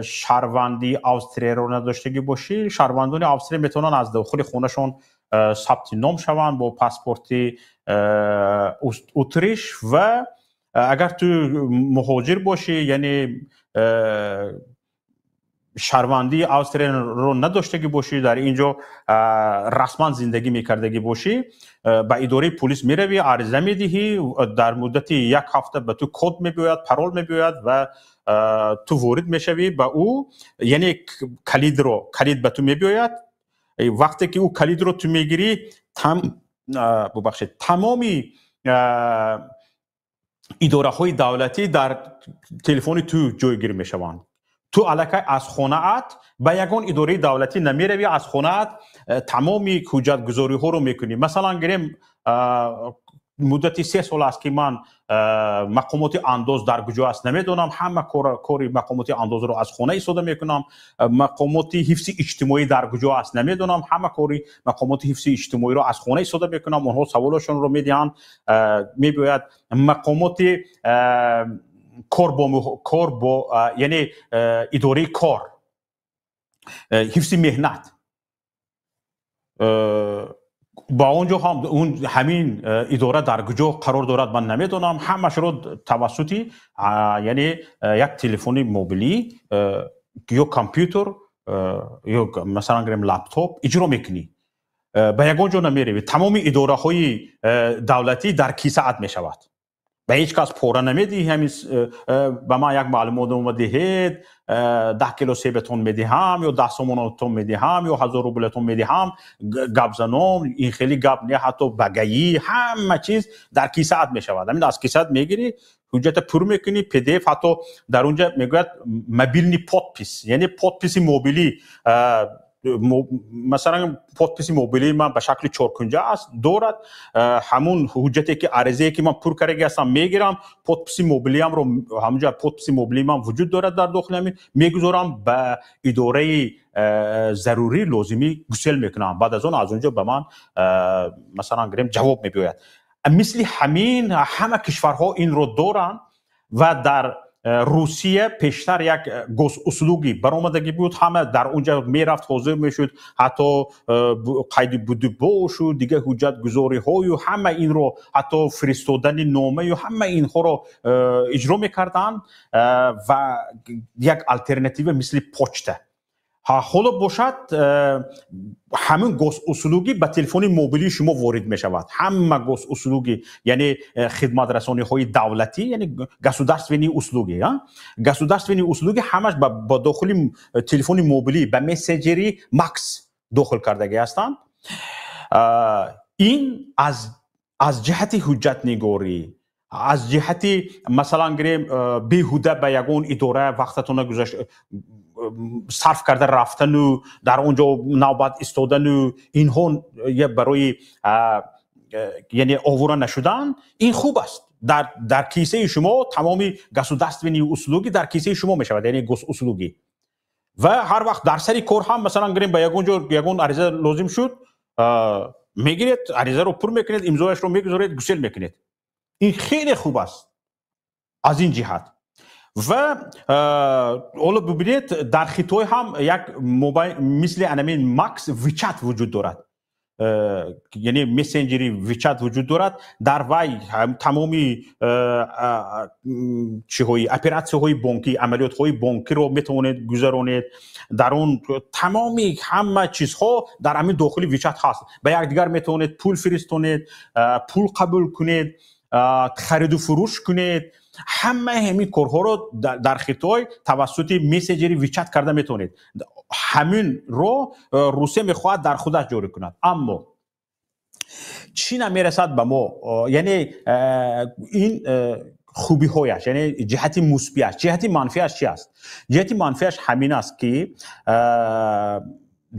شهروندی استرالیا رو نداشتگی باشی، شهروندان استرالیا میتونن از داخل خونهشون ثبت نام شوند با پاسپورت اتریش. و اگر تو مهاجر باشی، یعنی شهروندی استرالیا رو نداشتگی باشی، در اینجا رسما زندگی میکردگی باشی، به اداره پلیس میروی، عرضه میدهی، در مدت 1 هفته به تو کد میباید، پرول میباید و تو وارد میشوی به او، یعنی کلید به تو میباید. وقتی که او کلید رو تو میگیری، تمامی اداره های دولتی در تلفن تو جایگیر میشوند. تو الکی از خانه‌ات به یگان اداره دولتی نمیروی، از خانه‌ات تمامی حجت گذاری ها رو میکنی. مثلا گریم مدتی 3 سال است که من مقامات انداز در کجا است نمیدونم، همه کاری مقامات انداز رو از خانه ایستاده میکنم. مقامات حفظ اجتماعی در کجا است نمیدونم، همه کاری مقامات حفظ اجتماعی رو از خانه ایستاده میکنم. اونها سوالشون رو میدهند، میباید مقامات کار با یعنی اداره کار، حفظ مهنت، با اونجا هم اون همین اداره در کجا قرار دارد من نمیدونم. همش رو توسط یعنی یک تلفن موبیلی یا کامپیوتر یا مثلا گریم لپتاپ اجرا میکنی، به یگان جا نمیروی. تمام اداره های دولتی در کیسه می شود، به هیچ کس پوره نمیدی. همین به من یک معلومات دهید 10 کیلو سیبتون میدهم یا 10 سومونتون میدهم یا 1000 روبلتون میدهم، گپ زنم، این خیلی گپ نه، حتی بگایی، همه چیز در کیسه می شود. همین از کیسه میگیری، حجت پر میکنی، پی دی اف، حتی در اونجا میگوید موبیلنی پادپیس، یعنی پادپیس موبیلی. مثلا پادپیس موبیلی من به شکل 4 کنجه است دارد، همون حجتی که عرضه‌ای که من پر کرده هستم میگیرم، پادپیس موبیلی هم رو همونجا پادپیس موبیلی من وجود دارد در داخل همین، میگذارم به اداره ضروری لازمی گسل میکنم. بعد از اون از اونجا به من مثلا گریم جواب میباید. مثل همین همه کشورها این رو دارن و در روسیه پیشتر یک گسلوگی برآمدگی بود، همه در اونجا میرفت، حاضر میشد، حتی قید بودجه شد دیگه، حجت گذاری های و همه این رو، حتی فرستادن نامه و همه اینها رو اجرا میکردن و یک الटरनेटिव مثل پوچته. حالا باشد همین گسلوگی به تلفن موبیلی شما وارد می شود. همه گسلوگی یعنی خدمت رسانی های دولتی، یعنی گسودارستوینی услуги، گسودارستوینی услуги همش با داخل تلفن موبیلی به مسنجری ماکس داخل کردگی هستند. این از جهت حجت نگاری، از جهت مثلا گریم بیهوده به یگان اداره وقتتون گذاشت صرف کرده رفتن و در اونجا نوبت ایستادن و اینها برای یعنی آورده نشدن، این خوب است. در کیسه شما تمامی گسودارستوینی услуги در کیسه شما می شود، یعنی گسلوگی. و هر وقت در سری کار هم مثلا گریم به یگان عریضه لازم شد، میگیرید عریضه رو پر میکنید، امضایش رو میگذارید، گسل میکنید. این خیلی خوب است از این جهت. و حالا ببینید در خطای هم یک موبایل مثل انمین ماکس ویچت وجود دارد، یعنی مسنجری ویچت وجود دارد. در وی تمامی چیزهای اپراتیوهای بانکی، عملیات‌های بانکی رو میتونید گذرانید. در اون تمامی همه چیزها در همین داخل ویچت هست. به یکدیگر میتونید پول فرستونید، پول قبول کنید، خرید و فروش کنید. همه همین کارها رو در خطای توسط مسنجری ویچت کرده میتونید. همین رو روسیه میخواهد در خودش جاری کند، اما چی نمیرسد به ما. یعنی این خوبی هایش، یعنی جهت مثبتش، جهت منفیش چی است؟ جهت منفیش همین است که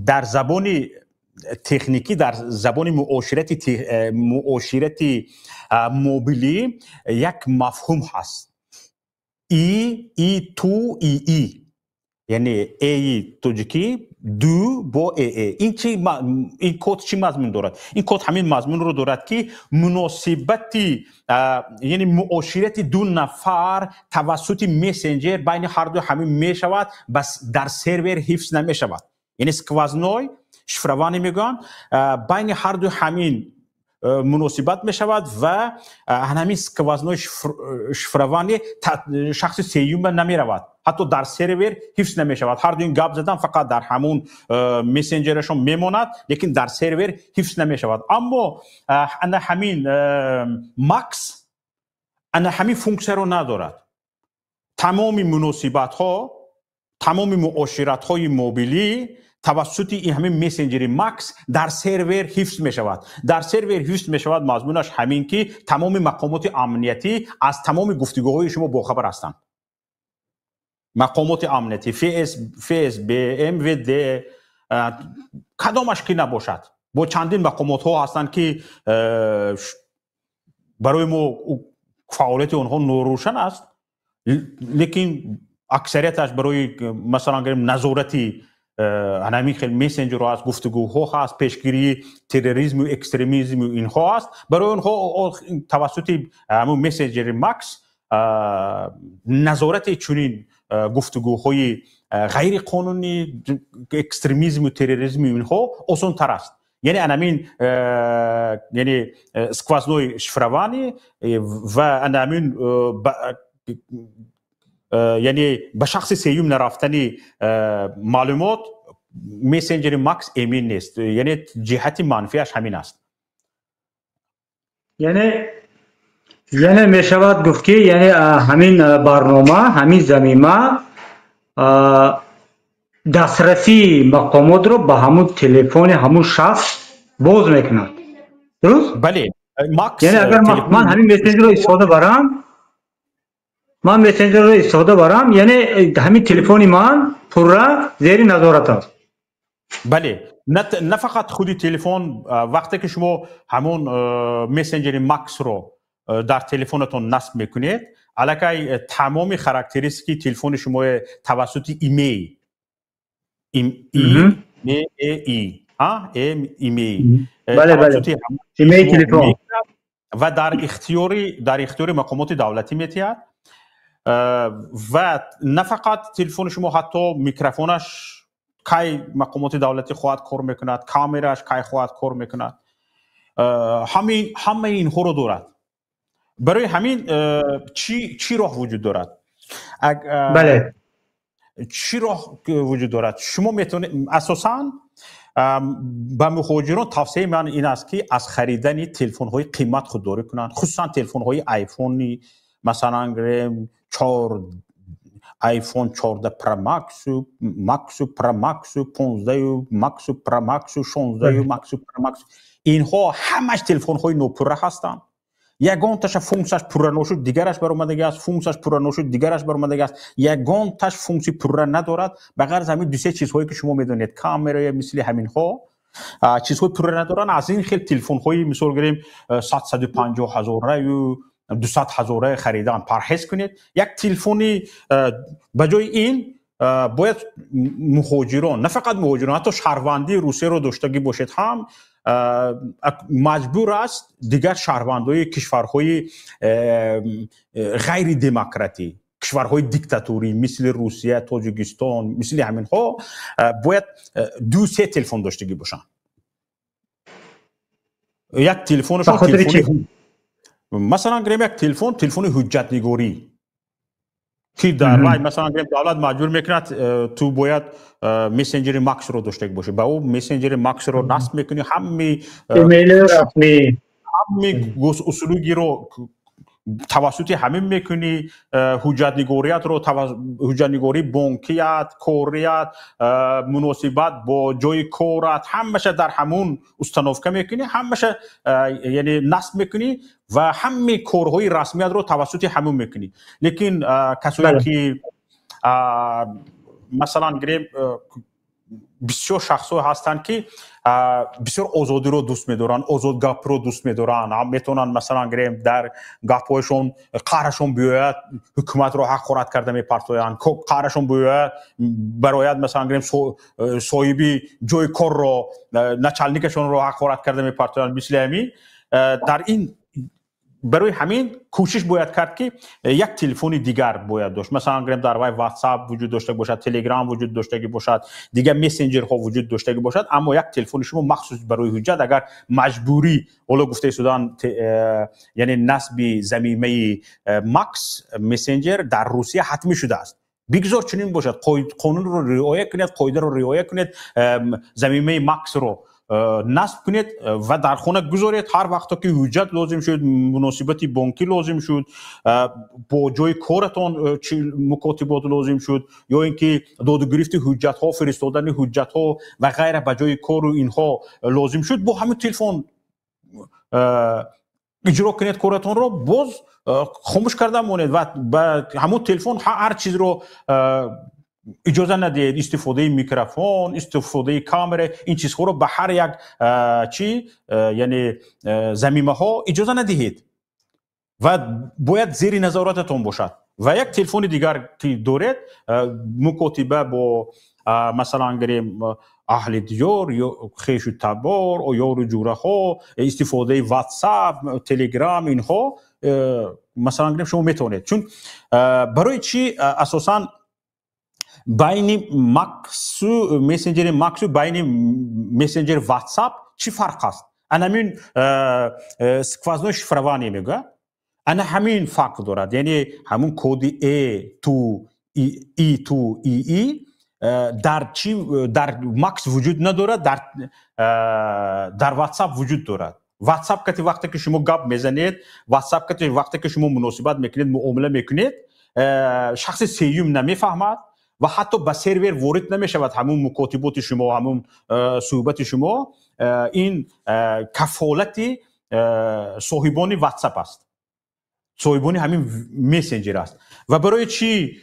در زبان تکنیکی، در زبان معاشرتی موبیلی یک مفهوم هست، ای تو ای، یعنی ای توجیکی دو با ای. این کد چی مضمون دارد؟ این کد همین مضمون رو دارد که مناسبتی یعنی معاشرت دو نفر توسط مسنجر بین هر دو همین می شود، بس در سرور حفظ نمی شود. یعنی سکوازنوی شفروانی میگن بین هر دو همین مناسبت می شود و همین سکوازنای شفروانی شخص سیوم نمی رود، حتی در سرور حفظ نمی شود. هر دو این گپ زدن فقط در همون مسنجرشون میماند، لیکن در سرور حفظ نمی شود. اما همین ماکس همین فونکسیون رو ندارد. تمام مناسبت ها، تمام معاشرت های موبیلی توسط این همین مسنجر ماکس در سرور حفظ می شود. در سرور حفظ می شود مضمونش همین که تمام مقامات امنیتی از تمام گفتگوهای شما باخبر هستند. مقامات امنیتی فیس بی ام و دی کدامش که نباشد، با چندین مقامات ها هستند که برای ما فعالیت اونها نوروشن است، لیکن اکثریتش برای مثلا نظارتی همین خیلی مسنجر هست، گفتگوها هست، پیشگیری تروریسم و اکستریمیسم و اینها هست. برای اونها توسط همون مسنجر ماکس نظارت چنین گفتگوهای غیر قانونی اکستریمیسم و تروریسم و اینها آسان تر است. یعنی همین یعنی سکوازنوی شفروانی و همین یعنی به شخص سیوم نرفتنی معلومات مسنجر ماکس امین نیست. یعنی جهت منفیش همین است. یعنی می شود گفت که یعنی همین برنامه، همین زمینه دسترسی مقامات رو به همون تلفن همون شخص باز میکند. درست؟ بله. ماکس یعنی اگر من همین مسنجر رو استفاده برم، یعنی همین تلفن من پورا زیر نظارت است. بله. نه فقط خودی تلفن، وقتی که شما همون مسنجر ماکس رو در تلفنتون نصب میکنید، علاقه تمام خاراکتریستیکی تلفن شما توسط ایمیل بله ایمیل تلفن و در اختیار مقامات دولتی میتید. و نه فقط تلفن شما، حتی میکروفونش کی مقامات دولتی خواهد کار میکند، کامراش کی خواهد کار میکند، همه اینها رو دارد. برای همین چی راه وجود دارد؟ بله. چی راه وجود دارد؟ شما میتونید اساساً به مهاجران توصیه من این است که از خریدن تلفن های قیمت خودداری کنند، خصوصا تلفن های آیفونی، مثلا آیفون 14 پرو ماکس و ماکس و پرو ماکس و 15 و ماکس و پرو ماکس و 16 و ماکس و پرو ماکس، اینها همش تلفن های نوپره هستند. یگان تاش فونکسش پوره نشد دیگرش برآمده است، فونکسش پوره نشد دیگرش برآمده است. یگان تاش فونکسی پوره ندارد، بغیر از همین دو سه چیزهایی که شما میدونید، کامرای مثل همین ها چیزهای پوره ندارن. از این خیلی تلفن های مثال گیریم 150,000 و 200,000 خریدن پرهیز کنید. یک تلفنی بجای این باید مهاجران، نه فقط مهاجران، حتی شهروندی روسیه رو داشتگی باشید هم مجبور است دیگر شهروندای کشورهای غیر دموکراتی، کشورهای دیکتاتوری مثل روسیه، تاجیکستان، مثل همین ها باید 2-3 تلفن داشتگی باشن. یک تلفنشون تلفن مثلا گریم یک تلفن حجت نگاری که در رای مثلا گریم دولت مجبور میکند تو باید مسنجر ماکس رو داشته باشه، با او مسنجر ماکس رو نصب میکنی، همه ایمیل رسمی، همه اصولگی رو توسط همین میکنی، حجت نگاریت رو حجت نگاری بانکیت، کاریت، مناسبت با جای کارت، همشه در همون استنافکه میکنی، همشه یعنی نصب میکنی و همه کارهای رسمیت رو توسط همون میکنی. لیکن کسایی که مثلا گریم بسیار شخص هستند که بسیار آزادی رو دوست می‌دارن، آزاد گپ رو دوست می‌دارن، هم میتونن مثلا گریم در گپ‌هایشون قهرشون بیاید حکومت رو حقارت کرده میپرتوین، قهرشون بیاید برایت مثلا گریم صاحبی جای کار رو نچلنیکشون رو حقارت کرده میپرتوین. مثل همین در این برای همین کوشش باید کرد که یک تلفن دیگر باید داشت. مثلا گرم در وای واتساپ وجود داشته باشد، تلگرام وجود داشته باشد، دیگه مسنجر ها وجود داشته باشد، اما یک تلفن شما مخصوص برای حجت اگر مجبوری اولا گفته سودان یعنی نصب ضمیمه ماکس مسنجر در روسیه حتمی شده است. بگذار چنین باشد، قانون رو رعایت کنید، قاعده رو رعایت کنید، ضمیمه ماکس رو نصب کنید و در خانه گذارید. هر وقت که حجت لازم شد، مناسبت بانکی لازم شد، با جای کارتان مکاتبات لازم شد، یا اینکه داد و گرفت حجت ها، فرستادن حجت ها و غیره به جای کار و اینها لازم شد، با همین تلفن اجرا کنید کارتان رو، باز خاموش کرده مونید و با همون تلفن هر چیز رو اجازه ندهید. استفاده میکروفون، استفاده کامera، این چیزها رو به هر یک یعنی ضمیمه ها اجازه ندهید و باید زیر نظارتتون باشد. و یک تلفن دیگر که دارید، مکاتبه با مثلا گریم اهل دیار یا خیش و تبار و یار جوره ها، استفاده واتساپ، تلگرام، اینها مثلا گریم شما میتونید. چون برای چی اساساً بین ماکس و مسنجر ماکس و بین مسنجر واتساپ چی فرق است؟ انا همین сквозной شفروانی میگه، انا همین فرق دارد، یعنی همون کد ای تو ای در ماکس وجود ندارد، در واتساپ وجود دارد. واتساپ که وقتی که شما گپ میزنید، واتساپ که وقتی که شما مناسبت میکنید، معامله میکنید، شخص سوم نمیفهمد و حتی به سرور وارد نمیشود همون مکاتبات شما، همون صحبت شما. این کفالت صاحبان واتساپ است، صاحبان همین مسنجر است. و برای چی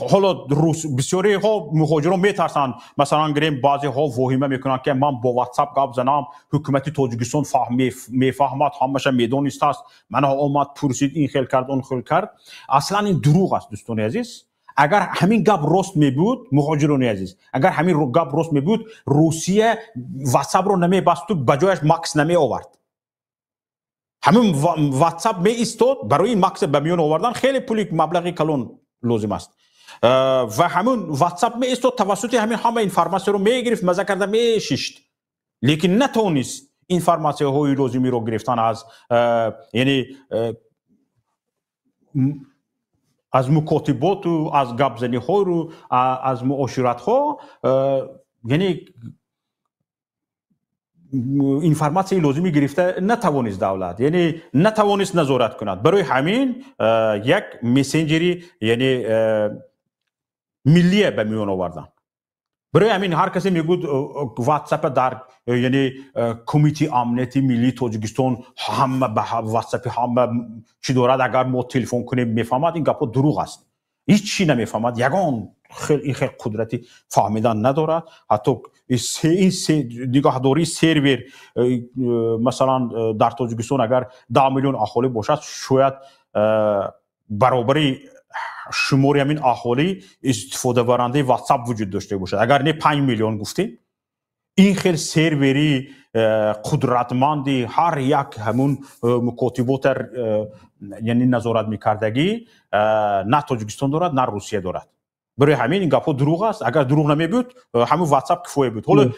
حالا بسیاری ها مهاجران میترسن، مثلا گریم بعضی ها واهمه میکنن که من با واتساپ گپ زنم، حکومت تاجیکستان میفهمد، همش میدانست است، من آمد پرسید این خیل کرد اون خیل کرد. اصلا این دروغ است دوستان عزیز. اگر همین گپ راست می بود، مهاجران عزیز، اگر همین گپ راست می بود، روسیه واتساپ رو نمی بست و بجایش ماکس نمی آورد. همین واتساپ می ایستاد، برای این ماکس به میون آوردن خیلی پولی مبلغی کلان لازم است و همین واتساپ می ایستاد، توسط همین همه اینفورماسیون رو می گرفت، مزه کرده می شیشت، لیکن نتونست اینفورماسیون های لازمی رو گرفتن از یعنی از مکاتبات و از گپزنی ها رو، از معاشرت ها، یعنی اینفورماسیون لازمی گرفته نتوانست دولت، یعنی نتوانست نظارت کند. برای همین یک مسنجری یعنی ملیه به میون آوردن. برای همین هر کسی میگود واتساپ در یعنی کمیته امنیتی ملی تاجیکستان همه به واتساپ همه چی دارد، اگر ما تلفن کنیم میفهمد، این گپا دروغ است. هیچ چی نمیفهمد، یگان خیلی قدرتی فهمیدن ندارد. حتی این نگاهداری سرور مثلا در تاجیکستان اگر 10 میلیون اهالی باشد، شاید برابری شماری همین اهالی استفاده برنده واتساپ وجود داشته باشد. اگر نه 5 میلیون گفتیم، این خیلی سروری قدرتمندی هر یک همون مکاتبات یعنی نظارت میکردگی نه تاجیکستان دارد نه روسیه دارد. برای همین این گپا دروغ است. اگر دروغ نمی بود همون واتساپ کفایه بود. حالا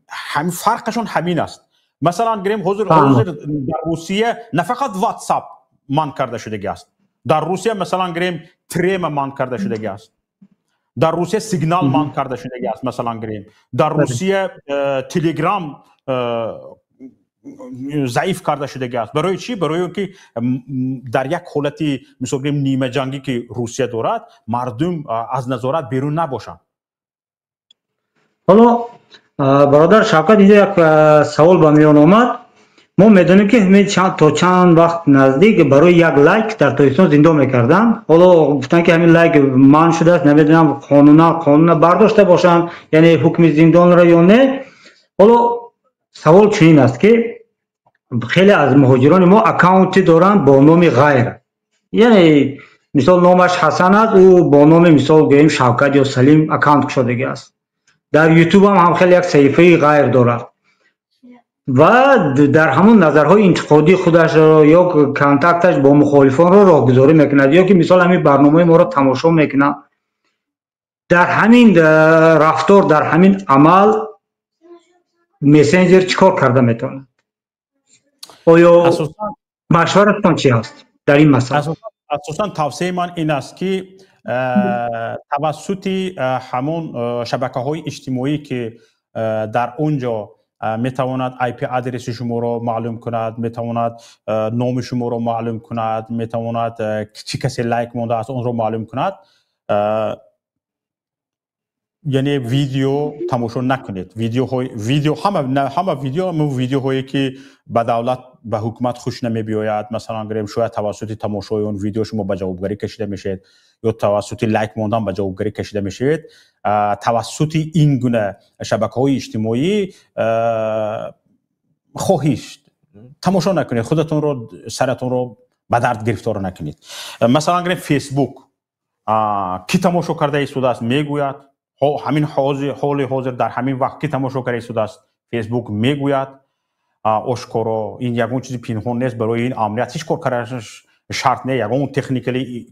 همین فرقشون همین است. مثلا گریم حضور در روسیه نه فقط واتساپ من کرده شده است، در روسیه مثلا گریم تریم من کرده شده است، در روسیه سیگنال من کرده شده است، مثلا گریم در روسیه تلگرام ضعیف کرده شده است. برای چی؟ برای اینکه در یک حالتی مثلا گریم نیمه جنگی که روسیه دارد، مردم از نظارت بیرون نباشند. حالا برادر شوکت اینجا یک سوال به میان آمد. ما میدونیم که تا چند وقت نزدیک برای یک لایک در تاجیکستان زندان میکردن. حالا گفتن که همین لایک من شده است، نمیدونم قانون برداشته باشن، یعنی حکم زندان را یا نه. حالا سوال چنین است که خیلی از مهاجران ما اکانت دارن با نام غیر، یعنی مثال نامش حسن است، او با نام مثال گوییم شوکت یا سلیم اکانت شده است. در یوتیوب هم خیلی یک صفحه غیر دارد. و در همون نظرهای انتقادی خودش یا کانتاکتش با مخالفان رو راهگذاری میکند، یا که مثال همین برنامه ما رو تماشا میکنه، در همین رفتار، در همین عمل مسنجر چیکار کرده میتونه؟ آیا مشورتتان چی هست در این مسئله؟ اساساً توصیه من این است که توسط همون شبکه‌های اجتماعی که در اونجا میتواند آی پی آدرس شما رو معلوم کند، میتواند نام شما رو معلوم کند، میتواند چه کسی لایک مونده است اون رو معلوم کند، یعنی ویدیو تماشا نکنید. ویدیو همه ویدیوهایی که به دولت به حکومت خوش نمی بیاید، مثلا گریم شاید توسط تماشای اون ویدیو شما به جوابگری کشیده میشید یا توسط لایک موندن به جوابگری کشیده میشید، توسط این گونه شبکه‌های اجتماعی خواهیش تماشا نکنید، خودتون رو سرتون رو به درد گرفتار نکنید. مثلا گریم فیسبوک کی تماشا کرده ایستاده است میگوید، همین حال حاضر در همین وقت که تماشا کرده شده است فیسبوک میگوید آشکارا این یگون چیزی پنهان نیست، برای این امنیت هیچ کار کردنش شرط نه، یگون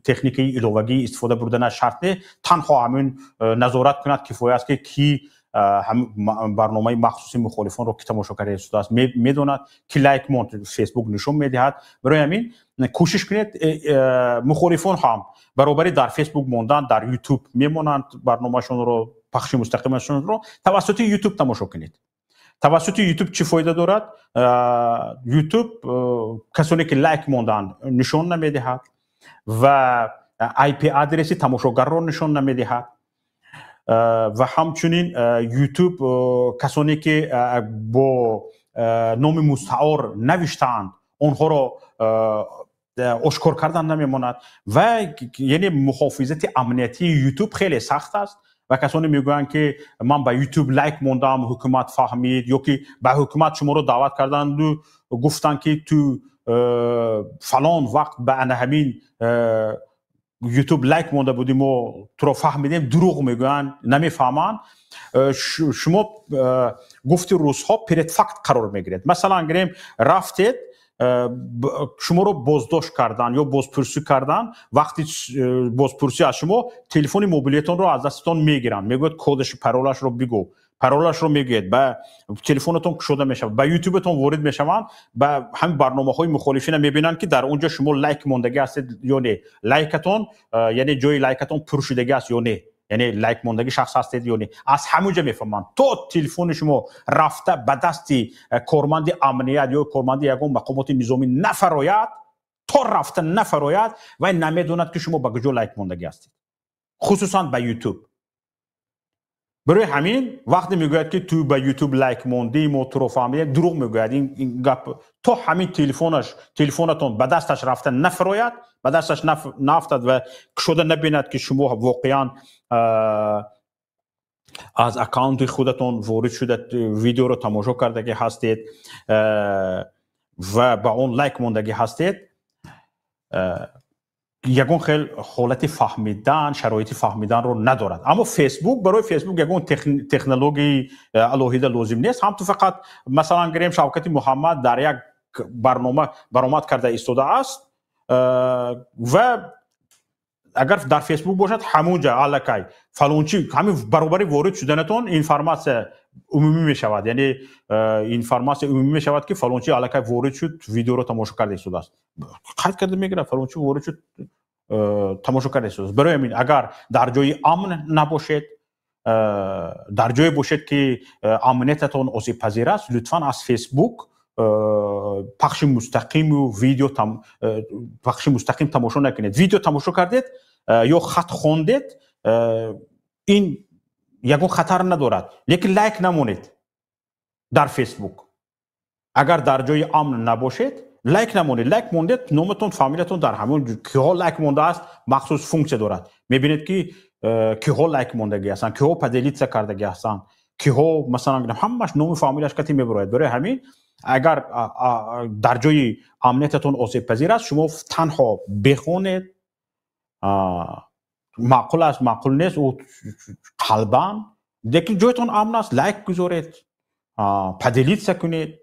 تکنیکی ایلوگی استفاده بردن شرط نه، تنها همین نظارت کند کفایت است که کی برنامه مخصوصی مخالفان رو که تماشا کرده شده است میدوند، کی لایک مونت فیسبوک نشون میدهد. برای همین کوشش کنید مخالفان هم برابری در فیسبوک موندن در یوتیوب میمونند، برنامه‌شون رو پخش مستقیمشون رو توسط یوتیوب تماشا کنید. توسط یوتیوب چی فایده دارد؟ یوتیوب کسانی که لایک موندن نشون نمیدهد و آی پی آدرس تماشاگر رو نشون نمیدهد و همچنین یوتیوب کسانی که با نام مستعار نوشتند اونها رو آشکار کردن نمیماند و یعنی محافظت امنیتی یوتیوب خیلی سخت است و کسانی میگویند که من به یوتیوب لایک موندم حکومت فهمید، یا که به حکومت شما رو دعوت کردند و گفتن که تو فلان وقت به همین یوتیوب لایک مونده بودیم و تو رو فهمیدیم، دروغ میگویند، نمیفهمند. شما گفتی روزها پرت فقط قرار میگیرید. مثلا گریم رفتید شما رو بازداشت کردن یا بازپرسی کردن، وقتی بازپرسی از شما تلفن موبیلیتون رو از دستتون میگیرن، میگوید کدش پرولش رو بگو، پرولش رو میگید، به تلفنتون کشوده میشه، به یوتیوبتون وارد میشوند، به همین برنامه‌های مخالفین میبینن که در اونجا شما لایک موندگی هستید یا نه، لایکتون یعنی جای لایکتون پرشیدگی است یا نه، یعنی لایک موندگی شخص هستید یا نه، از همونجا میفهمن. تو تلفن شما رفته به دست کارمند امنیت یا کارمند یگان مقامات نظامی نفراید، تو رفته نفراید و نمیدوند که شما به کجا لایک موندگی هستید، خصوصا به یوتیوب. برای همین وقتی میگوید که تو به یوتیوب لایک موندی ما تو رو فهمیدیم، دروغ میگوید. این گپ تو همین تلفنتون به دستش رفته نفراید، به دستش نفتد و شده نبیند که شما واقعا از اکانت خودتون وارد شده ویدیو رو تماشا کردگی هستید و با اون لایک موندگی هستید، یگون خیلی حالت فهمیدن، شرایط فهمیدن رو ندارد. اما فیسبوک، برای فیسبوک یگون تکنولوژی الوهیده لازم نیست. هم تو فقط مثلا گریم شوکت محمد در یک برنامه برآمد کرده ایستاده است و اگر در فیسبوک باشد همونجا الکی فلانچی همین برابری وارد شدنتون اینفورماسیون عمومی می شود، یعنی اینفورماسیون عمومی می شود که فلانچی الکی وارد شد ویدیو رو تماشا کرده ایستاده است، قید کرده میگیره فلانچی وارد شد تماشا کرده ایستاده است. برای همین اگر در جای امن نباشید، در جای باشید که امنیتتون آسیب پذیر است، لطفاً از فیسبوک پخش مستقیم و ویدیو پخش مستقیم تماشا نکنید. ویدیو تماشا کردید یا خط خوندید، این یگون خطر ندارد، لیکن لایک نمونید در فیسبوک. اگر در جای امن نباشید لایک نمونید. لایک موندید، نامتون فامیلتون در همون که ها لایک مونده است مخصوص فونکسی دارد، میبینید که که ها لایک موندگی هستن، که ها پدلیت کردگی هستن، که ها مثلا همش نام فامیلش کتی میبراید. برای همین اگر در جای امنیتتون آسیب پذیر است، شما تنها بخونید، معقول است معقول نیست او قلبان، لیکن جایتون امن است، لایک گذارید، پدلیت کنید،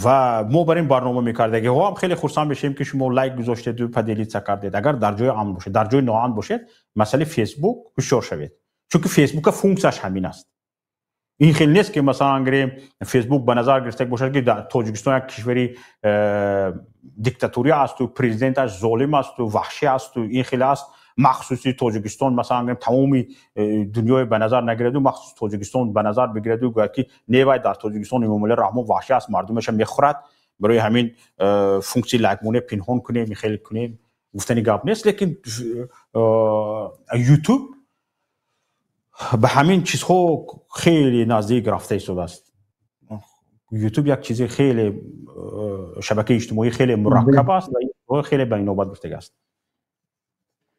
و ما بر این برنامه میکردیم ها هم خیلی خرسند بشیم که شما لایک گذاشتید و پدیلیتسا کردید. اگر در جای امن باشه، در جای ناامن باشید، مسئله فیسبوک هوشیار شوید، چون که فیسبوک فونکسش همین است. این خیلی نیست که مثلا اگر فیسبوک به نظر گرفته باشه که در تاجیکستان یک کشوری دیکتاتوری است و پرزیدنتش ظالم است و وحشی است و این خیلی است، مخصوصی تاجیکستان مثلا اگر تمامی دنیای به نظر نگیرد و مخصوص تاجیکستان به نظر بگیرد و گویا که نیوی در تاجیکستان امام رحمان وحشی است، مردمش میخورد، برای همین فونکسی لایکمونه پنهان کنیم، میخیل کنیم، گفتنی گپ نیست. لیکن یوتیوب به همین چیزها خیلی نزدیک رفته شده است. یوتیوب یک چیز خیلی شبکه اجتماعی خیلی مرکب است و خیلی به نوبت گرفته است.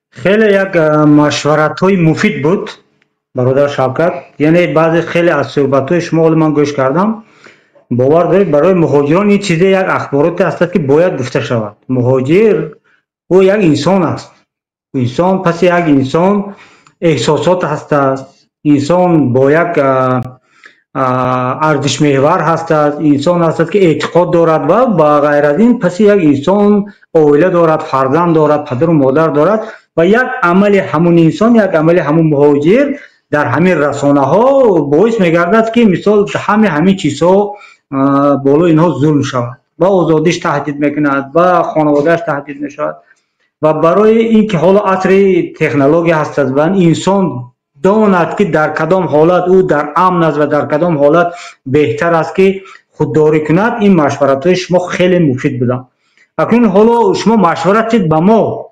خیلی یک مشورت‌های مفید بود برادر شوکت. یعنی بعضی خیلی از صحبت‌های شما من گوش کردم. باور دارید برای مهاجران این چیز یک اخبارات است که باید گفته شود. مهاجر او یک انسان است. انسان پس یک انسان احساسات هست است. انسان با یک ارزش محور هست است. انسان هست که اعتقاد دارد و با غیر از این پس یک انسان عائله دارد، فرزند دارد، پدر و مادر دارد و یک عمل همون انسان، یک عمل همون مهاجر در همین رسانه ها باعث میگردد که مثال همین چیزها بالا اینها ظلم شود و آزادیش تهدید میکند و خانوادهش تهدید میشود. و برای اینکه حالا عصر تکنولوژی هست و انسان داند که در کدام حالت او در امن است و در کدام حالت بهتر است که خودداری کند، این مشورت‌های شما خیلی مفید بودن. اکنون حالا شما مشورت چید به ما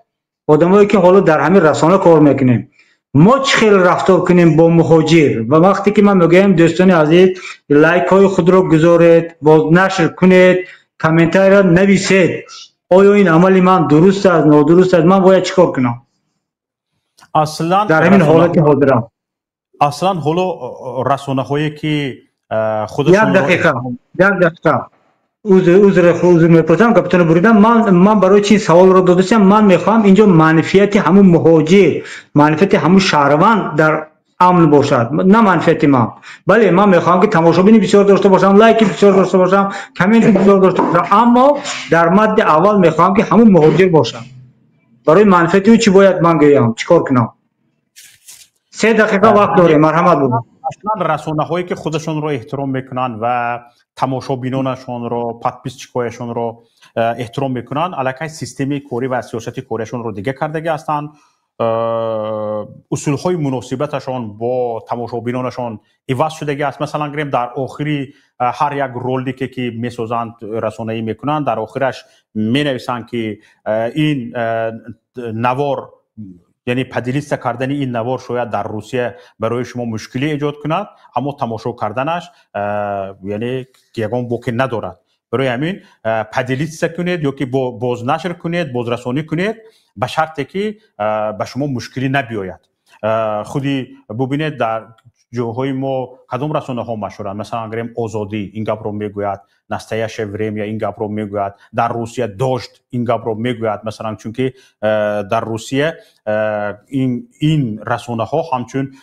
آدمایی که حالا در همین رسانه کار میکنیم، ما چه خیلی رفتار کنیم با مهاجر؟ و وقتی که من میگم دوستان عزیز لایک های خود رو گذارید، باز نشر کنید، کامنت های را نویسید، آیا این عمل من درست است نادرست است، من باید چیکار کنم اصلا در همین حالت حاضرم؟ اصلا حالا رسانه هایی که خودشون یک دقیقه عذر میپرسم کاپیتان بریدم. من برای چی سوال رو دادم؟ من میخوام اینجا منفیت همون مهاجر، منفیت همون شهروند در امن باشد، نه منفیت من. بله من میخوام که تماشابین بسیار داشته باشم، لایک بسیار داشته باشم، کامنت بسیار داشته باشم، اما در مد اول میخوام که همون مهاجر باشم. برای منفیت او چی باید من گویم؟ چیکار کنم؟ 3 دقیقه وقت داریم، مرحمت بود. اصلا رسانه هایی که خودشون رو احترام میکنن و تماشابینانشون رو پادپیسچیکایشون رو احترام میکنن، الکی سیستم کاری و سیاست کاریشون رو دیگه کرده هستن. اصول های مناسبتشون با تماشابینانشون عوض شده است. مثلا گریم در آخری هر یک رولی که میسازند رسانه‌ای میکنن، در آخرش مینویسن که این نوار، یعنی پدیلیست کردن این نوار شاید در روسیه برای شما مشکلی ایجاد کند، اما تماشا کردنش یعنی یگان بوکی ندارد. برای همین پدیلیست کنید یا که بازنشر کنید، بازرسانی کنید، به شرطی که به شما مشکلی نبیاید. خودی ببینید در جاهای ما کدام رسانه ها مشهورند، مثلا اگریم آزادی این گپ رو میگوید، نستایش وریم یا این گپ رو میگوید، در روسیه داشت این گپ رو میگوید، مثلا چون که در روسیه این رسانه ها همچون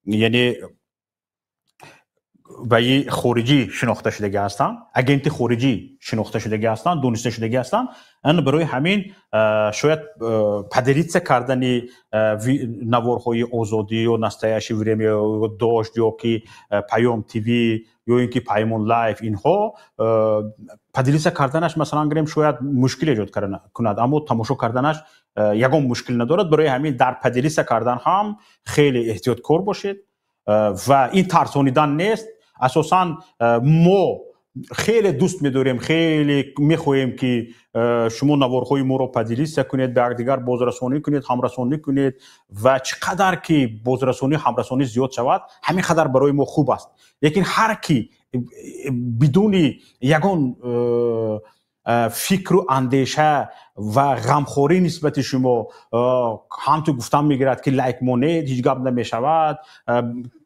یعنی به خارجی شناخته شده هستند، اگنت خارجی شناخته شده هستند، دونسته شده هستند. ان برای همین شاید پدریتس کردن نوارهای آزادی و نستایش وریم یا داشت یا که پیام تیوی یا اینکه پیام لایف، اینها پدریتس کردنش مثلا گریم شاید مشکل ایجاد کند، اما تماشا کردنش یگان مشکل ندارد. برای همین در پدریتس کردن هم خیلی احتیاطکار باشید و این ترسانیدن نیست. اساساً ما خیلی دوست می‌داریم، خیلی می‌خواهیم که شما نوارهای ما رو پدیلیست کنید، به دیگر بازرسانی کنید، همرسانی کنید و چقدر که بازرسانی همرسانی زیاد شود همین قدر برای ما خوب است. لیکن هر کی بدون یگان فکر و اندیشه و غمخوری نسبت شما هم تو گفتم میگیرد که لایک مونید هیچ گپ نمیشود،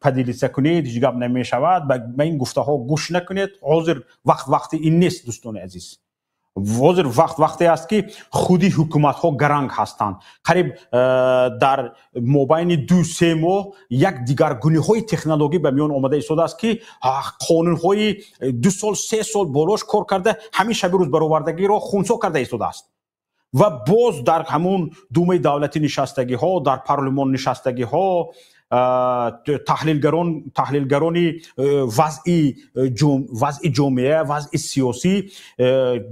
پدیلیست کنید هیچ گپ نمیشود، به این گفته ها گوش نکنید. حاضر وقت این نیست دوستان عزیز. حاضر وقتی است که خودی حکومت ها گرنگ هستند. قریب در مابین 2-3 ماه یک دیگرگونی های تکنولوژی به میان آمده ایستاده است که قانون های 2 سال 3 سال بالاش کار کرده همین شب روز برآوردگی را خونسا کرده ایستاده است و باز در همون دومه دولتی نشستگی ها، در پارلمان نشستگی ها، تحلیلگرانی وضع جامعه، وضع سیاسی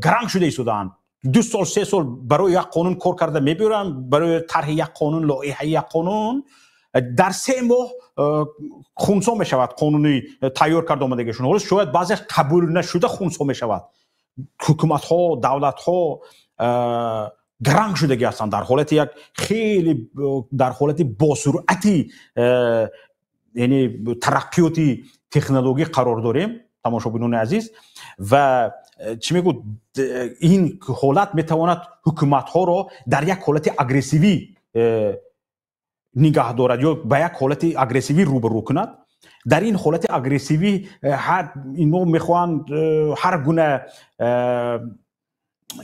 گرنگ شده ایستادند. 2 سال 3 سال برای یک قانون کار کرده میبرن، برای طرح یک قانون، لایحه یک قانون در 3 ماه خونسا میشود قانونی تیار کرده آمدگیشون. حالا شاید بعضی قبول نشده خونسا میشود. حکومت ها، دولت ها گرنگ شدگی هستند، در حالت یک خیلی در حالت با سرعتی یعنی ترقیاتی تکنولوژی قرار داریم تماشابینان عزیز. و چی میگو این حالت میتواند حکومت ها را در یک حالت اگریسیوی نگاه دارد یا به یک حالت اگریسیوی روبرو کند. در این حالت اگریسیوی اینو میخوان هر گونه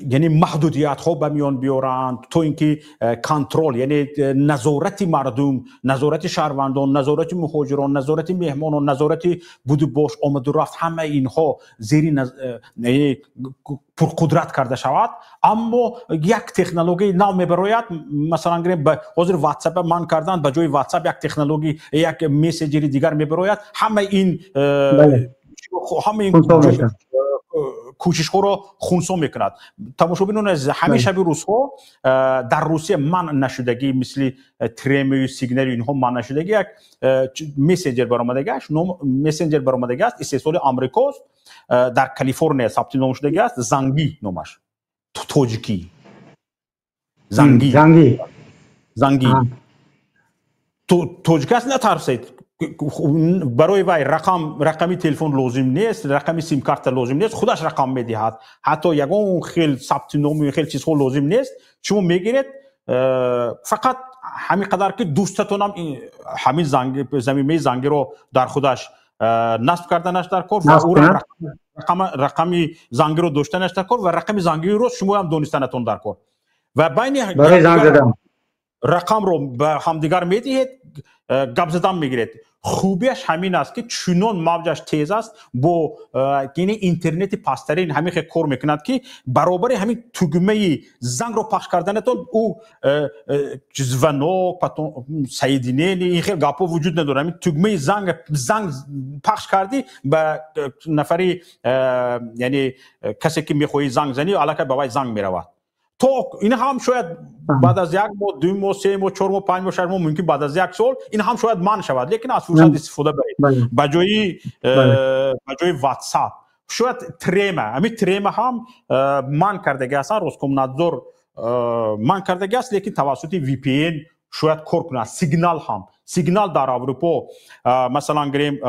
یعنی محدودیت ها به میان بیارند تو اینکه کنترل، یعنی نظارت مردم، نظارت شهروندان، نظارت مهاجران، نظارت مهمانان، نظارت بود باش آمد و رفت، همه اینها زیر پرقدرت کرده شود. اما یک تکنولوژی نو میبراید، مثلا گریم حاضر واتساپ من کردن، به جای واتساپ یک تکنولوژی یک مسیجری دیگر میبراید، همه این کوشش ها را خونسا میکند. تماشابینان از همیشه به روزها در روسیه من نشدگی مثل تریم، سیگنال اینها من نشدگی یک مسنجر برآمدگی است، مسنجر برآمدگی است، استثمار آمریکاست، در کالیفرنیا ثبت نام شدگی است، زنگی نامش، توجیکی زنگی توجیکی است. نترسید، برای وی رقمی تلفن لازم نیست، رقمی سیم کارت لازم نیست، خودش رقم میدهد، حتی یگان خیلی ثبت نام خیلی چیزها لازم نیست. شما میگیرید فقط همین قدر که دوستتون هم همین زمینه زنگی رو در خودش نصب کردنش در کار و او رقم زنگی رو داشتنش در کار و رقم زنگی رو شما هم دانستنتون در کار و بین برای زنگ زدن رقم رو به همدیگر میدهید، گپ زدن میگیرید. خوبیش همین است که چنان موجش تیز است، با یعنی اینترنت پسترین همین خیلی کار میکند که برابر همین تگمه زنگ رو پخش کردنتون او زونو سیدینه این خیلی گپا وجود نداره. همین تگمه زنگ پخش کردی به نفری یعنی کسی که میخوای زنگ زنی الکی به وی زنگ میرود. تو این هم شاید بعد از 1 ماه 2 ماه 3 ماه 4 ماه 5 ماه 6 ماه ممکن بعد از 1 سال این هم شاید من شود، لیکن از فرصت استفاده برید به جای واتساپ. شاید تریم، همین تریم هم من کردگی است، روسکومنادزور من کردگی است، لیکن توسط وی پی این شاید کار کنه. سیگنال در اروپا مثلا گریم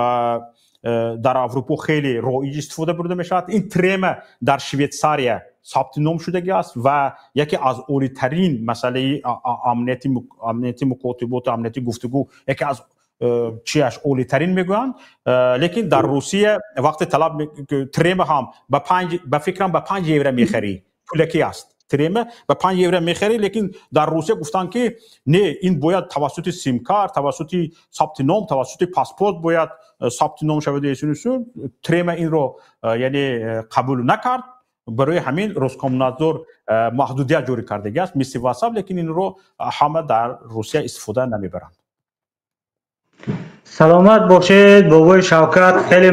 در اروپا خیلی رایج استفاده برده میشود. این تریم در شویتزاریا ثبت نام شدگی است و یکی از اولیترین مسئله امنیتی مکاتبات، امنیتی گفتگو یکی از چیش اولیترین میگویند. لیکن در روسیه وقت طلب تریم هم به فکرم به 5 یورو میخری، پولکی است. تریم به 5 یورو میخری، لیکن در روسیه گفتن که نه، این باید توسط سیم کارت، توسط ثبت نام، توسط پاسپورت باید ثبت نام شود. تریم این رو یعنی قبول نکرد. برای همین روسکومنادزور محدودیت جوری کردگی است مثل واتساپ، لیکن این رو همه در روسیه استفاده نمیبرند. سلامت باشید بابای شوکت، خیلی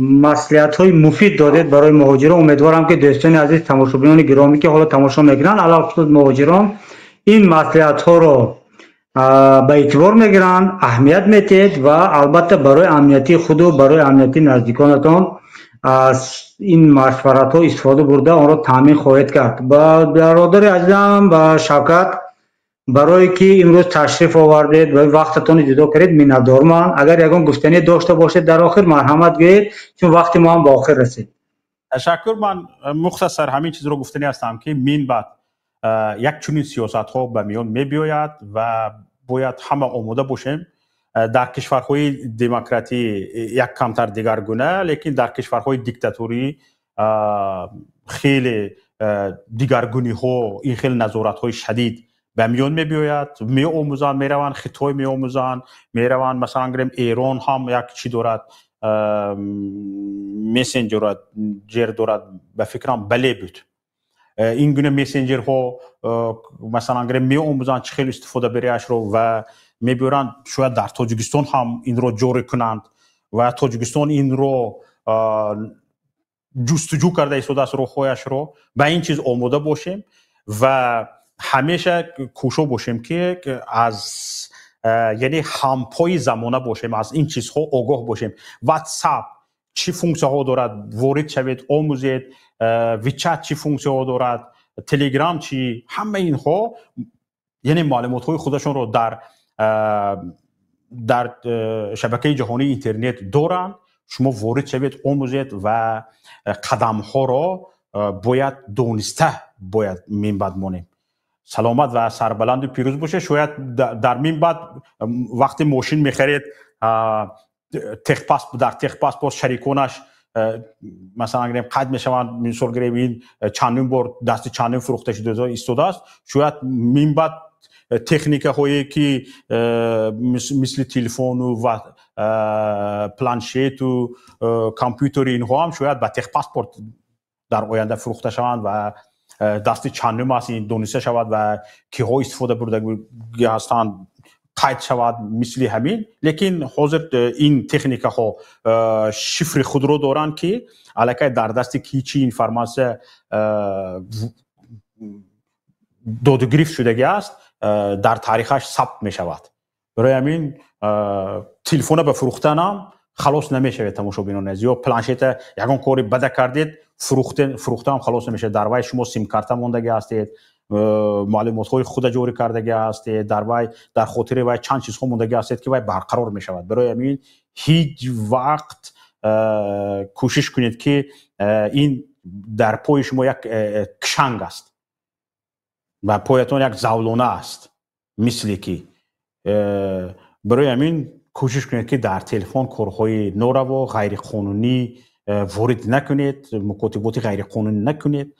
مصلحت های مفید دادید برای مهاجران. امیدوارم که دوستان عزیز تماشابینان گرامی که حالا تماشا میکنن علاوه خصوص مهاجران این مصلحت ها رو به اعتبار میگیرن، اهمیت میدید و البته برای امنیتی خود و برای امنیتی نزدیکانتان از این مشورت ها استفاده برده آن را تامین خواهید کرد. با برادر عزیزم با شوکت برای که امروز تشریف آوردید و وقتتون جدا کردید میندارم. اگر یگان گفتنی داشته باشید در آخر مرحمت گویید، چون وقت ما هم به آخر رسید. تشکر. من مختصر همین چیز رو گفتنی هستم که من بعد یک چنین سیاست ها به میان میبیاید و باید همه آماده باشیم. در کشورهای دموکراتی یک کمتر دیگرگونه، لیکن در کشورهای دیکتاتوری خیلی دیگرگونی ها، این خیلی نظارت های شدید به میان میبیاید، می آموزند، میروند خطای می آموزند، میروند مثلا گریم ایران هم یک چی دارد، مسنجر دارد، به فکرم بله بود. این گونه مسنجر ها مثلا گریم می آموزند چه خیلی استفاده بریش رو و میبیارند شاید در تاجیکستان هم این رو جاری کنند و تاجیکستان این رو جستجو کرده ایستاده است روحایش رو. به این چیز آماده باشیم و همیشه کوشش باشیم که از یعنی همپای زمانه باشیم، از این چیزها آگاه باشیم. واتساپ چی فونکسیون ها دارد، وارد شوید آموزید. ویچت چی فونکسیون ها دارد، تلگرام چی، همه اینها یعنی معلومات های خودشون رو در شبکه جهانی اینترنت دارن. شما وارد شوید آموزید و قدم ها را باید دونسته باید منبعد مانیم. سلامت و سربلند و پیروز باشه. شاید در منبعد وقتی ماشین میخرید در تخ پاسپورت شریکانش مثلا اگر قد میشوند مثال گریم این چندین بار دست چندین فروخته شده ایستاده است، شاید منبعد تکنیک هایی که مثل تلفن و پلانشیت و کامپیوتر اینها هم شاید با تخ پاسپورت در آینده فروخته شوند و دست چندم از این دونسته شود و که ها استفاده بردگی هستند قید شود مثل همین. لیکن حاضر این تکنیک ها شفر خود رو دارند که علاقه در دست کیچی انفرماسیون دادگریفت شدگی است در تاریخش ثبت می شود. برای همین تلفن به فروختن هم خلاص نمیشه تماشابینان عزیز، یا پلانشت یگان کاری بده کردید فروختن هم خلاص نمیشه. در وای شما سیم کارت موندگی هستید، معلومات های خود جاری کردگی هستید، در وای در خاطر وای چند چیز ها موندگی هستید که وای برقرار می شود. برای همین هیچ وقت کوشش کنید که این در پای شما یک کشنگ است و پایتون یک زولانه است مثلی که برای همین کوشش کنید که در تلفن کارهای ناروا غیر قانونی وارد نکنید، مکاتبات غیر قانونی نکنید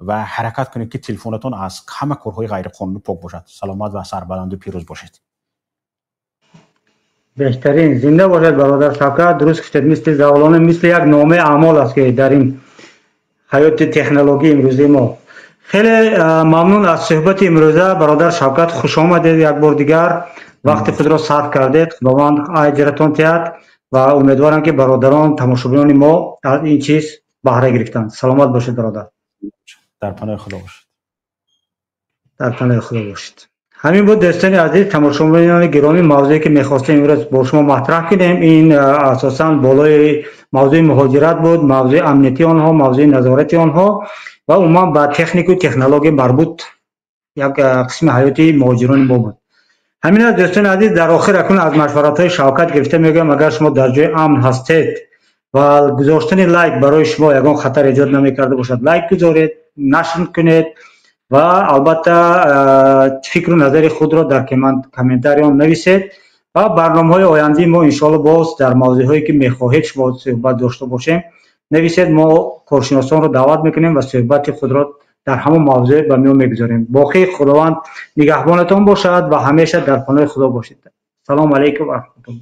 و حرکت کنید که تلفنتون از همه کارهای غیر قانونی پاک باشد. سلامت و سربلند و پیروز باشید. بهترین زنده باشد برادر شوکت. درست گفتید، مثل زولانه، مثل یک نامه اعمال است که در این حیات تکنولوژی امروزی ما. خیلی ممنون از صحبت امروزه برادر شوکت. خوش آمدید یک بار دیگر، وقت خود را صرف کردید. خداوند اجرتان دهد و امیدوارم که برادران تماشاگران ما از این چیز بهره گرفتند. سلامت باشید برادر. در پناه خدا باشید. در پناه خدا باشید. همین بود دوستان عزیز، تماشاگران گرامی، موضوعی که می‌خواستیم امروز با شما مطرح کنیم این اساساً بالای موضوع مهاجرت بود، موضوع امنیتی آنها، موضوع نظارت آنها و عموما با تکنیک و تکنولوژی مربوط یک قسم حیاتی مهاجران ما بود. همین است دوستان عزیز، در آخر اکنون از مشورت‌های شوکت گرفته میگم اگر شما در جای امن هستید و گذاشتن لایک برای شما یگان خطر ایجاد نمی‌کرده باشد، لایک بگذارید، نشر کنید و البته فکر و نظر خود را در کامنتاریان نویسید و برنامه‌های آینده ما ان شاءالله باز در موضوعی که می‌خواهید شما صحبت داشته باشیم نویسید. ما کارشناسان رو دعوت می‌کنیم و صحبت خود را در همون موضوع به میان می‌گذاریم. باقی خداوند نگهبانتان باشد و همیشه در پناه خدا باشید. سلام علیکم و رحمت الله.